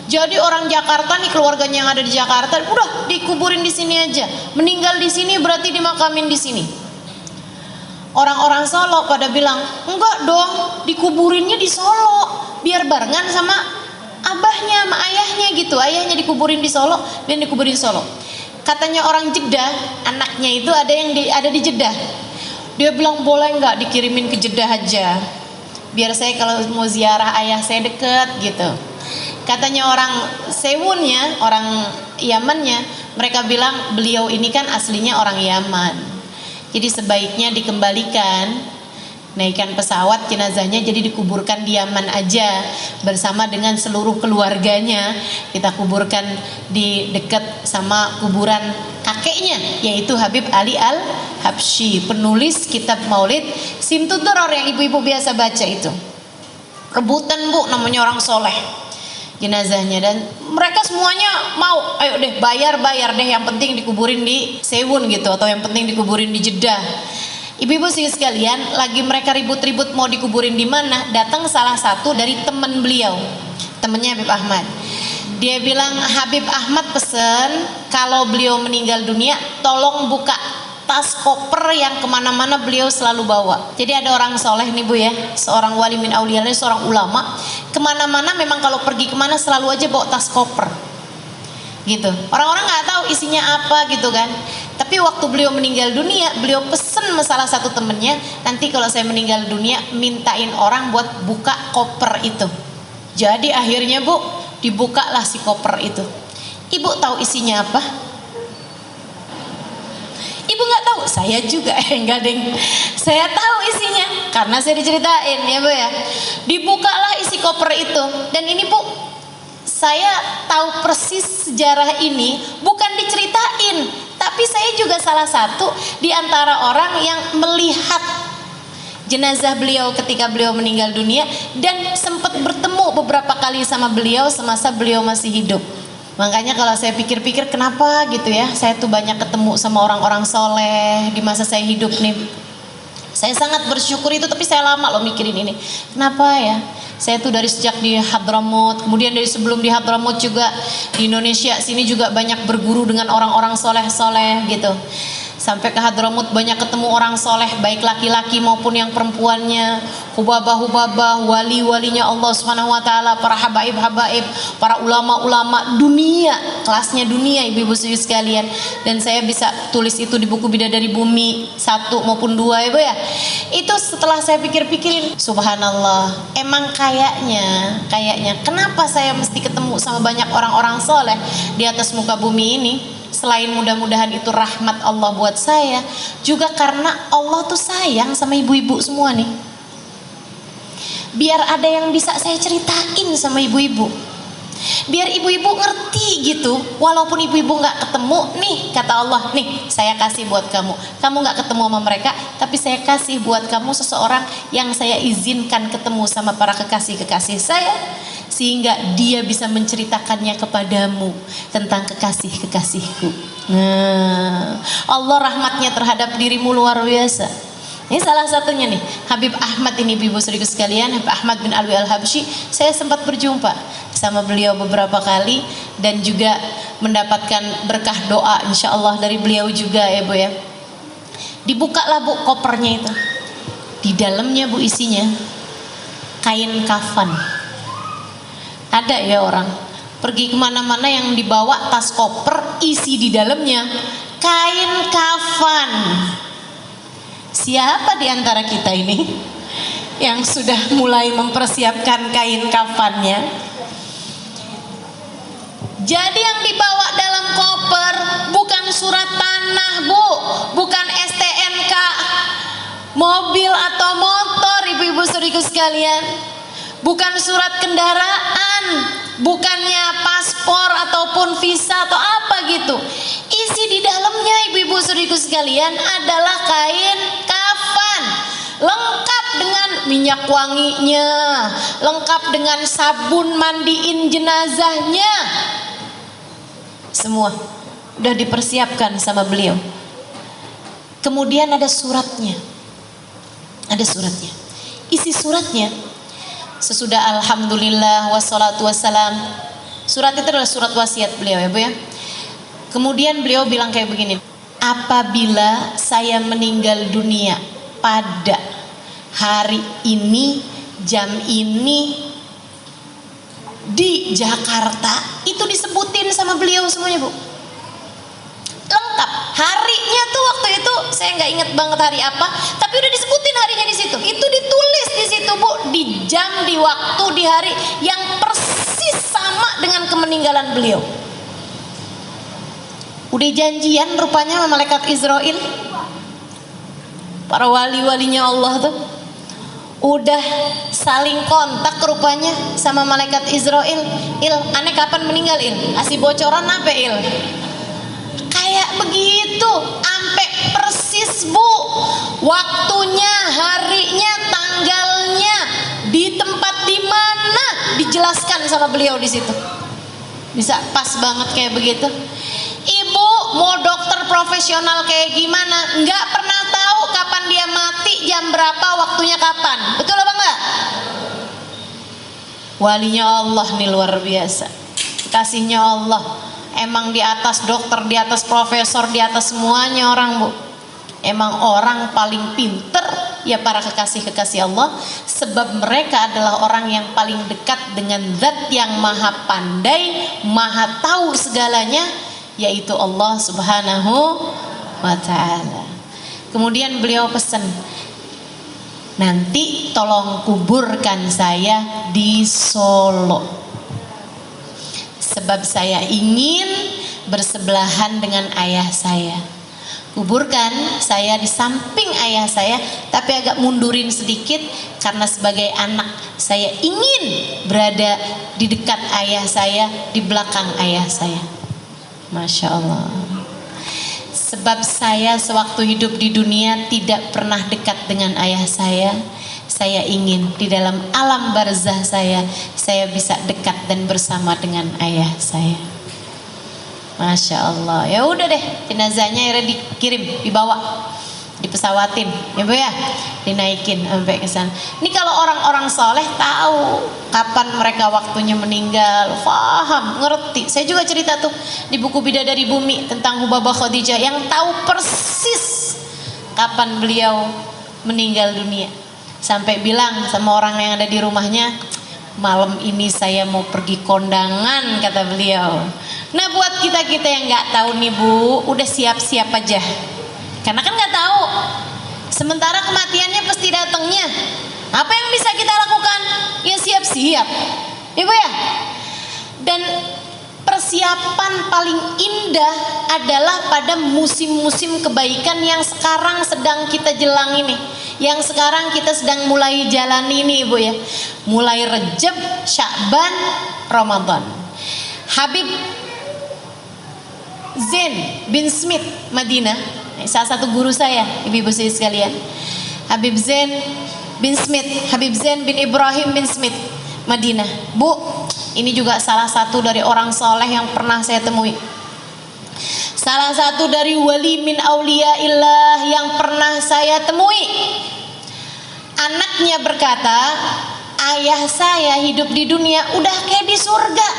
Jadi orang Jakarta nih, keluarganya yang ada di Jakarta, udah dikuburin di sini aja. Meninggal di sini berarti dimakamin di sini. Orang-orang Solo pada bilang, enggak dong, dikuburinnya di Solo, biar barengan sama abahnya, sama ayahnya gitu. Ayahnya dikuburin di Solo dan dikuburin di Solo. Katanya orang Jeddah, anaknya itu ada di Jeddah. Dia bilang boleh nggak dikirimin ke Jeddah aja, biar saya kalau mau ziarah ayah saya deket gitu. Katanya orang Sewunnya, orang Yamannya, mereka bilang beliau ini kan aslinya orang Yaman. Jadi sebaiknya dikembalikan, naikkan pesawat jenazahnya jadi dikuburkan di Yaman aja bersama dengan seluruh keluarganya. Kita kuburkan di dekat sama kuburan kakeknya, yaitu Habib Ali Al-Habsyi, penulis kitab Maulid Simtud Duror yang ibu-ibu biasa baca itu. Rebutan Bu, namanya orang soleh jenazahnya, dan mereka semuanya mau, ayo deh bayar deh, yang penting dikuburin di Sewun gitu, atau yang penting dikuburin di Jeddah. Ibu-ibu sekalian, lagi mereka ribut-ribut mau dikuburin di mana, datang salah satu dari teman beliau, temannya Habib Ahmad. Dia bilang, Habib Ahmad pesen kalau beliau meninggal dunia tolong buka tas koper yang kemana-mana beliau selalu bawa. Jadi ada orang soleh nih Bu ya, seorang wali min auliya, seorang ulama, kemana-mana memang kalau pergi kemana selalu aja bawa tas koper gitu. Orang-orang nggak tahu isinya apa gitu kan. Tapi waktu beliau meninggal dunia, beliau pesen salah satu temennya, nanti kalau saya meninggal dunia mintain orang buat buka koper itu. Jadi akhirnya Bu, dibukalah si koper itu. Ibu tahu isinya apa? Ibu nggak tahu, saya juga enggak deng. Saya tahu isinya karena saya diceritain ya Bu ya. Dibukalah isi koper itu, dan ini Bu, saya tahu persis sejarah ini bukan diceritain, tapi saya juga salah satu di antara orang yang melihat jenazah beliau ketika beliau meninggal dunia dan sempat bertemu beberapa kali sama beliau semasa beliau masih hidup. Makanya kalau saya pikir-pikir kenapa gitu ya, saya tuh banyak ketemu sama orang-orang soleh di masa saya hidup nih. Saya sangat bersyukur itu, tapi saya lama loh mikirin ini. Kenapa ya? Saya tuh dari sejak di Hadramut, kemudian dari sebelum di Hadramut juga di Indonesia sini juga banyak berguru dengan orang-orang soleh-soleh gitu. Sampai ke Hadramut banyak ketemu orang soleh, baik laki-laki maupun yang perempuannya, hubabah-hubabah, wali-walinya Allah Subhanahu wa taala, para habaib-habaib, para ulama-ulama dunia, kelasnya dunia ibu-ibu sekalian. Dan saya bisa tulis itu di buku Bidadari Bumi 1 maupun 2 ya Bu ya. Itu setelah saya pikir-pikirin, subhanallah, emang kayaknya kenapa saya mesti ketemu sama banyak orang-orang soleh di atas muka bumi ini? Selain mudah-mudahan itu rahmat Allah buat saya, juga karena Allah tuh sayang sama ibu-ibu semua nih. Biar ada yang bisa saya ceritain sama ibu-ibu, biar ibu-ibu ngerti gitu. Walaupun ibu-ibu gak ketemu, nih kata Allah, nih saya kasih buat kamu. Kamu gak ketemu sama mereka, tapi saya kasih buat kamu seseorang yang saya izinkan ketemu sama para kekasih-kekasih saya, sehingga dia bisa menceritakannya kepadamu tentang kekasih-kekasihku. Nah, Allah rahmatnya terhadap dirimu luar biasa. Ini salah satunya nih, Habib Ahmad ini ibu-ibu saudaraku sekalian, Habib Ahmad bin Alwi Al-Habsyi. Saya sempat berjumpa sama beliau beberapa kali dan juga mendapatkan berkah doa insya Allah dari beliau juga ya Bu ya. Dibukalah Bu kopernya itu. Di dalamnya Bu isinya kain kafan. Ada ya orang pergi kemana-mana yang dibawa tas koper, isi di dalamnya kain kafan. Siapa di antara kita ini yang sudah mulai mempersiapkan kain kafannya? Jadi yang dibawa dalam koper bukan surat tanah Bu, bukan STNK mobil atau motor ibu-ibu saudariku sekalian, bukan surat kendaraan, bukannya paspor ataupun visa atau apa gitu. Isi di dalamnya ibu-ibu saudariku sekalian adalah kain kafan, lengkap dengan minyak wanginya, lengkap dengan sabun mandiin jenazahnya. Semua udah dipersiapkan sama beliau. Kemudian ada suratnya. Ada suratnya. Isi suratnya, sesudah alhamdulillah wassalatu wassalam, surat itu adalah surat wasiat beliau ya Bu ya. Kemudian beliau bilang kayak begini, apabila saya meninggal dunia pada hari ini, jam ini, di Jakarta, itu disebutin sama beliau semuanya Bu, lengkap. Harinya tuh waktu itu saya nggak inget banget hari apa, tapi udah disebutin harinya di situ. Itu ditulis di situ Bu, di jam, di waktu, di hari yang persis sama dengan kemeninggalan beliau. Udah janjian rupanya sama malaikat Israel, para wali-walinya Allah tuh udah saling kontak rupanya sama malaikat Israel. Aneh kapan meninggal Kasih bocoran apa kayak begitu, sampai persis Bu, waktunya, harinya, tanggalnya, di tempat di mana dijelaskan sama beliau di situ. Bisa pas banget kayak begitu. Ibu mau dokter profesional kayak gimana, nggak pernah tahu kapan dia mati, jam berapa, waktunya kapan. Betul apa enggak? Walinya Allah nih luar biasa, kasihnya Allah. Emang di atas dokter, di atas profesor, di atas semuanya orang Bu. Emang orang paling pinter ya para kekasih-kekasih Allah, sebab mereka adalah orang yang paling dekat dengan zat yang maha pandai, maha tahu segalanya, yaitu Allah subhanahu wa ta'ala. Kemudian beliau pesan, nanti tolong kuburkan saya di Solo, sebab saya ingin bersebelahan dengan ayah saya. Kuburkan saya di samping ayah saya, tapi agak mundurin sedikit, karena sebagai anak saya ingin berada di dekat ayah saya, di belakang ayah saya. Masya Allah. Sebab saya sewaktu hidup di dunia tidak pernah dekat dengan ayah saya. Saya ingin di dalam alam barzah saya bisa dekat dan bersama dengan ayah saya. Masya Allah. Ya udah deh, jenazahnya akhirnya dikirim, dibawa, dipesawatin, ya Bu ya, dinaikin sampai ke sana. Ini kalau orang-orang soleh tahu kapan mereka waktunya meninggal, paham, ngerti. Saya juga cerita tuh di buku Bidadari Bumi tentang Hubabah Khadijah yang tahu persis kapan beliau meninggal dunia. Sampai bilang sama orang yang ada di rumahnya, malam ini saya mau pergi kondangan, kata beliau. Nah buat kita-kita yang nggak tahu nih Bu, udah siap-siap aja, karena kan nggak tahu. Sementara kematiannya pasti datangnya. Apa yang bisa kita lakukan? Ya siap-siap, ya Bu ya. Dan persiapan paling indah adalah pada musim-musim kebaikan yang sekarang sedang kita jelang ini, yang sekarang kita sedang mulai jalani ini Ibu ya. Mulai Rejab, Sya'ban, Ramadan. Habib Zain bin Smith Madinah, salah satu guru saya, ibu-ibu sekalian. Habib Zain bin Smith, Habib Zain bin Ibrahim bin Smith Madinah. Bu, ini juga salah satu dari orang soleh yang pernah saya temui. Salah satu dari wali min auliyaillah yang pernah saya temui. Anaknya berkata, ayah saya hidup di dunia udah kayak di surga.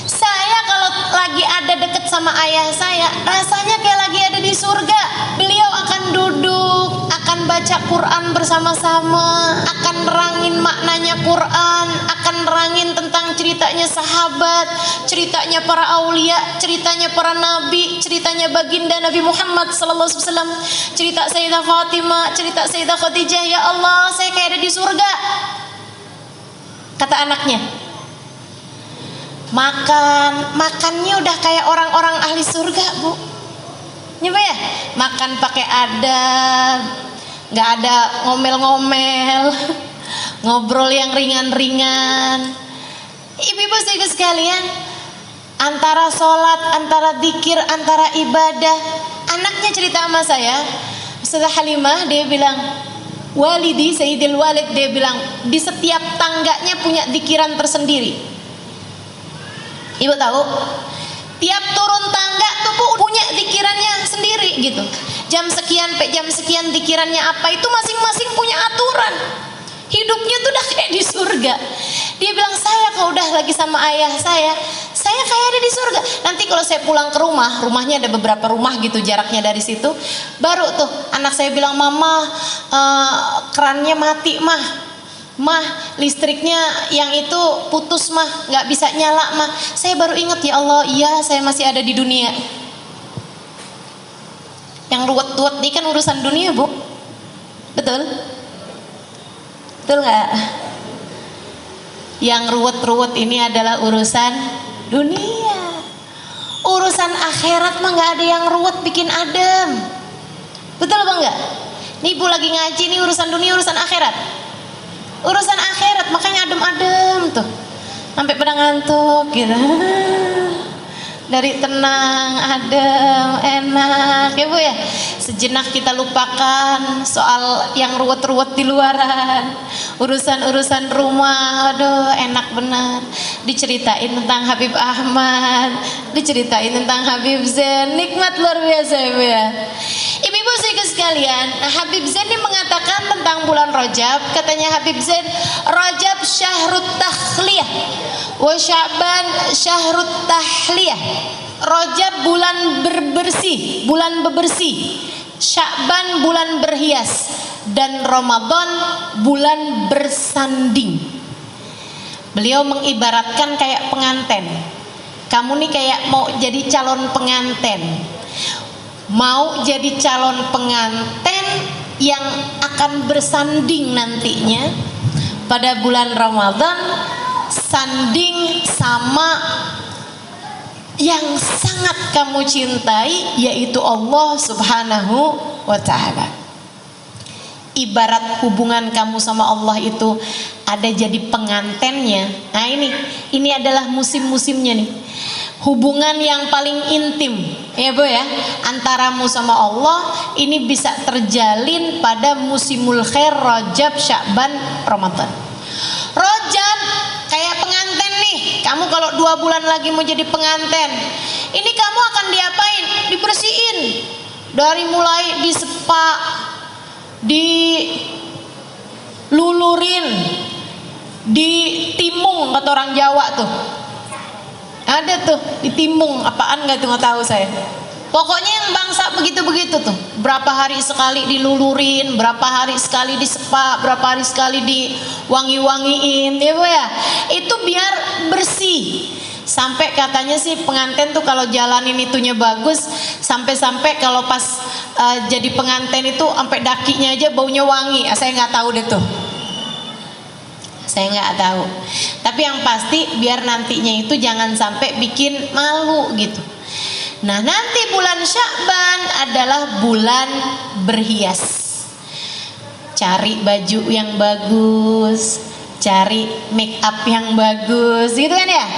Saya kalau lagi ada deket sama ayah saya, rasanya kayak lagi ada di surga. Beliau akan duduk, akan baca Quran bersama-sama, akan nerangin maknanya Quran, akan nerangin tentang ceritanya sahabat, ceritanya para aulia, ceritanya para nabi, ceritanya baginda Nabi Muhammad SAW, cerita Sayyidah Fatimah, cerita Sayyidah Khadijah. Ya Allah, saya kayak ada di surga, kata anaknya. Makannya udah kayak orang-orang ahli surga Bu. Nyoba ya, makan pakai adab, nggak ada ngomel-ngomel, ngobrol yang ringan-ringan. Ibu-ibu saudara sekalian, antara sholat, antara zikir, antara ibadah, anaknya cerita sama saya, Ustazah Halimah, dia bilang, walidi Sayyidil Walid, dia bilang di setiap tangganya punya zikiran tersendiri. Ibu tahu, tiap turun tangga tuh punya zikirannya sendiri gitu. Jam sekian sampai jam sekian zikirannya apa, itu masing-masing punya aturan. Hidupnya tuh udah kayak di surga. Dia bilang, saya kalau udah lagi sama ayah saya kayak ada di surga. Nanti kalau saya pulang ke rumah, rumahnya ada beberapa rumah gitu jaraknya dari situ, baru tuh anak saya bilang, mama kerannya mati mah listriknya yang itu putus mah, nggak bisa nyala mah. Saya baru ingat, ya Allah, iya saya masih ada di dunia. Yang ruwet-ruwet ini kan urusan dunia, Bu. Betul? Betul nggak? Yang ruwet-ruwet ini adalah urusan dunia. Urusan akhirat mah nggak ada yang ruwet bikin adem. Betul apa enggak? Nih Ibu lagi ngaji nih, urusan dunia, urusan akhirat. Urusan akhirat makanya adem-adem tuh. Sampai pada ngantuk gitu. Dari tenang, adem, enak ya Bu ya. Sejenak kita lupakan soal yang ruwet-ruwet di luaran. Urusan-urusan rumah, aduh enak benar. Diceritain tentang Habib Ahmad, diceritain tentang Habib Zain, nikmat luar biasa ya Bu ya. Ibu-ibu sekalian, Habib Zain ini mengatakan tentang bulan Rajab, katanya Habib Zain, Rajab syahrut takhliyah wa Sya'ban syahrut tahliyah. Rajab bulan berbersih, bulan bebersih, Sya'ban bulan berhias, dan Ramadan bulan bersanding. Beliau mengibaratkan kayak pengantin. Kamu nih kayak mau jadi calon pengantin, mau jadi calon pengantin yang akan bersanding nantinya pada bulan Ramadan, sanding sama yang sangat kamu cintai, yaitu Allah Subhanahu wa ta'ala. Ibarat hubungan kamu sama Allah itu ada jadi pengantennya. Nah ini adalah musim-musimnya nih. Hubungan yang paling intim ya Bu ya, antaramu sama Allah ini bisa terjalin pada musimul khair, Rajab, Sya'ban, Ramadan. Rajab kayak pengantin nih. Kamu kalau 2 bulan lagi mau jadi pengantin, ini kamu akan diapain? Dibersihin. Dari mulai disepak, dilulurin, ditimung kata orang Jawa tuh. Ada tuh ditimung, apaan nggak tuh, nggak tahu saya. Pokoknya yang bangsa begitu-begitu tuh. Berapa hari sekali dilulurin, berapa hari sekali disepak, berapa hari sekali diwangi-wangiin, ya Bu ya. Itu biar bersih. Sampai katanya sih pengantin tuh kalau jalanin itunya bagus, sampai-sampai kalau pas jadi pengantin itu sampai dakinya aja baunya wangi. Saya nggak tahu deh tuh. Saya nggak tahu. Tapi yang pasti biar nantinya itu jangan sampai bikin malu gitu. Nah nanti bulan Sya'ban adalah bulan berhias. Cari baju yang bagus, cari make up yang bagus, gitu kan ya.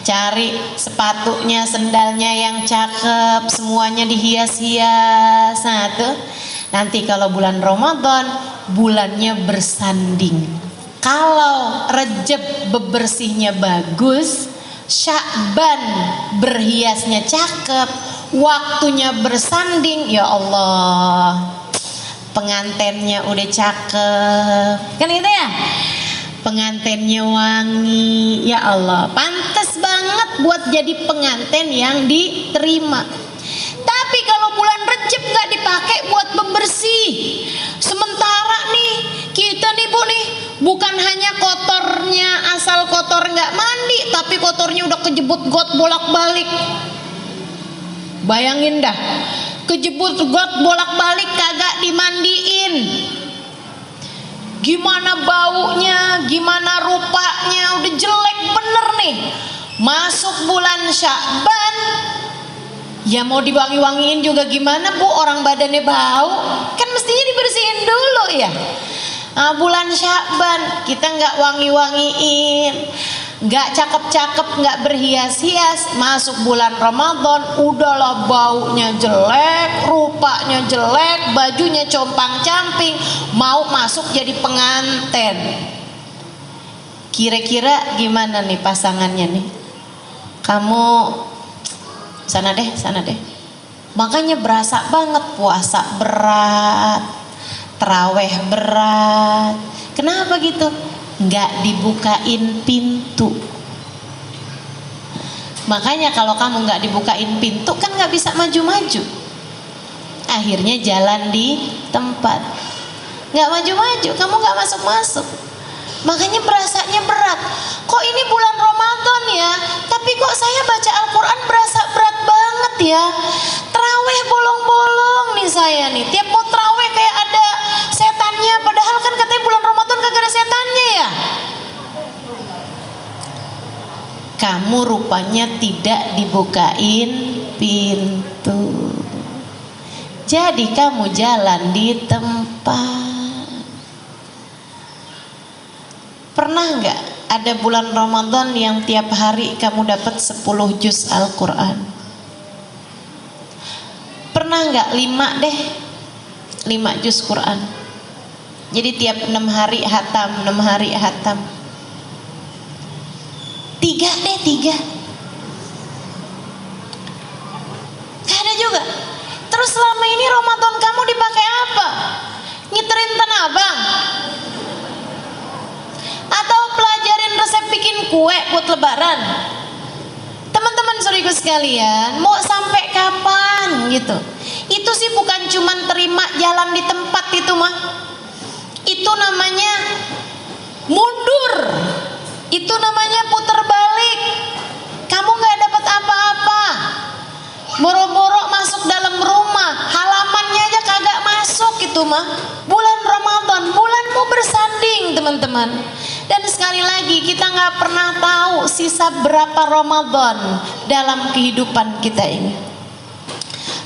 Cari sepatunya, sendalnya yang cakep, semuanya dihias-hias. Nah tuh nanti kalau bulan Ramadan bulannya bersanding. Kalau Rajab bebersihnya bagus, Sya'ban berhiasnya cakep, waktunya bersanding, ya Allah, pengantennya udah cakep, kan itu ya, pengantennya wangi, ya Allah, pantas banget buat jadi pengantin yang diterima. Tapi kalau bulan Rajab nggak dipakai buat bebersih, sementara nih kita nih Bu nih, bukan hanya kotornya asal kotor nggak mandi, tapi kotornya udah kejebut got bolak-balik. Bayangin dah, kejebut got bolak-balik kagak dimandiin, gimana baunya, gimana rupanya, udah jelek bener nih. Masuk bulan Sya'ban, ya mau diwangi-wangiin juga gimana Bu, orang badannya bau, kan mestinya dibersihin dulu ya. Nah, bulan Sya'ban kita nggak wangi-wangiin, nggak cakep-cakep, nggak berhias-hias, masuk bulan Ramadan udahlah baunya jelek, rupanya jelek, bajunya compang-camping, mau masuk jadi penganten. Kira-kira gimana nih pasangannya nih? Kamu sana deh, sana deh. Makanya berasa banget puasa berat, terawih berat. Kenapa gitu? Nggak dibukain pintu. Makanya kalau kamu nggak dibukain pintu kan nggak bisa maju-maju. Akhirnya jalan di tempat, nggak maju-maju, kamu nggak masuk-masuk. Makanya berasanya berat. Kok ini bulan Ramadan ya, tapi kok saya baca Al-Quran berasa berat banget ya. Terawih bolong-bolong nih saya nih, tiap mau terawih kayak ada setannya. Padahal kan katanya bulan Ramadan kagak ada setannya ya. Kamu rupanya tidak dibukain pintu. Jadi kamu jalan di tempat. Pernah nggak ada bulan Ramadan yang tiap hari kamu dapat 10 juz Al-Quran? Pernah nggak 5 deh, 5 juz Quran? Jadi tiap 6 hari hatam, 6 hari hatam. 3 deh, 3. Gak ada juga. Terus selama ini Ramadan kamu dipakai apa? Ngiterin Tanah Abang? Atau pelajarin resep bikin kue buat lebaran? Teman-teman saudaraku sekalian, mau sampai kapan gitu? Itu sih bukan cuman terima jalan di tempat itu mah. Itu namanya mundur. Itu namanya putar balik. Kamu gak dapat apa-apa. Boro-boro masuk dalam rumah, halamannya aja kagak masuk itu mah. Bulan Ramadan, bulanmu bersanding teman-teman. Dan sekali lagi kita nggak pernah tahu sisa berapa Ramadan dalam kehidupan kita ini.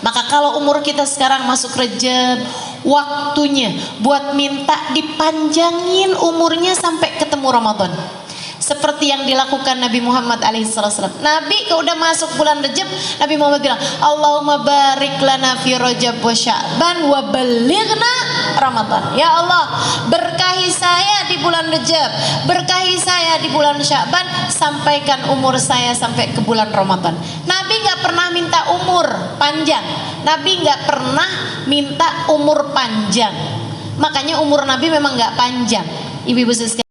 Maka kalau umur kita sekarang masuk Rejab, waktunya buat minta dipanjangin umurnya sampai ketemu Ramadan. Seperti yang dilakukan Nabi Muhammad alaihissalam. Nabi kalau udah masuk bulan Rajab, Nabi Muhammad bilang, Allahumma barik lana fi Rajab wa Sya'ban wa balighna Ramadan. Ya Allah, berkahi saya di bulan Rajab, berkahi saya di bulan Sya'ban, sampaikan umur saya sampai ke bulan Ramadan. Nabi nggak pernah minta umur panjang. Nabi nggak pernah minta umur panjang. Makanya umur Nabi memang nggak panjang. Ibu-ibu sekalian.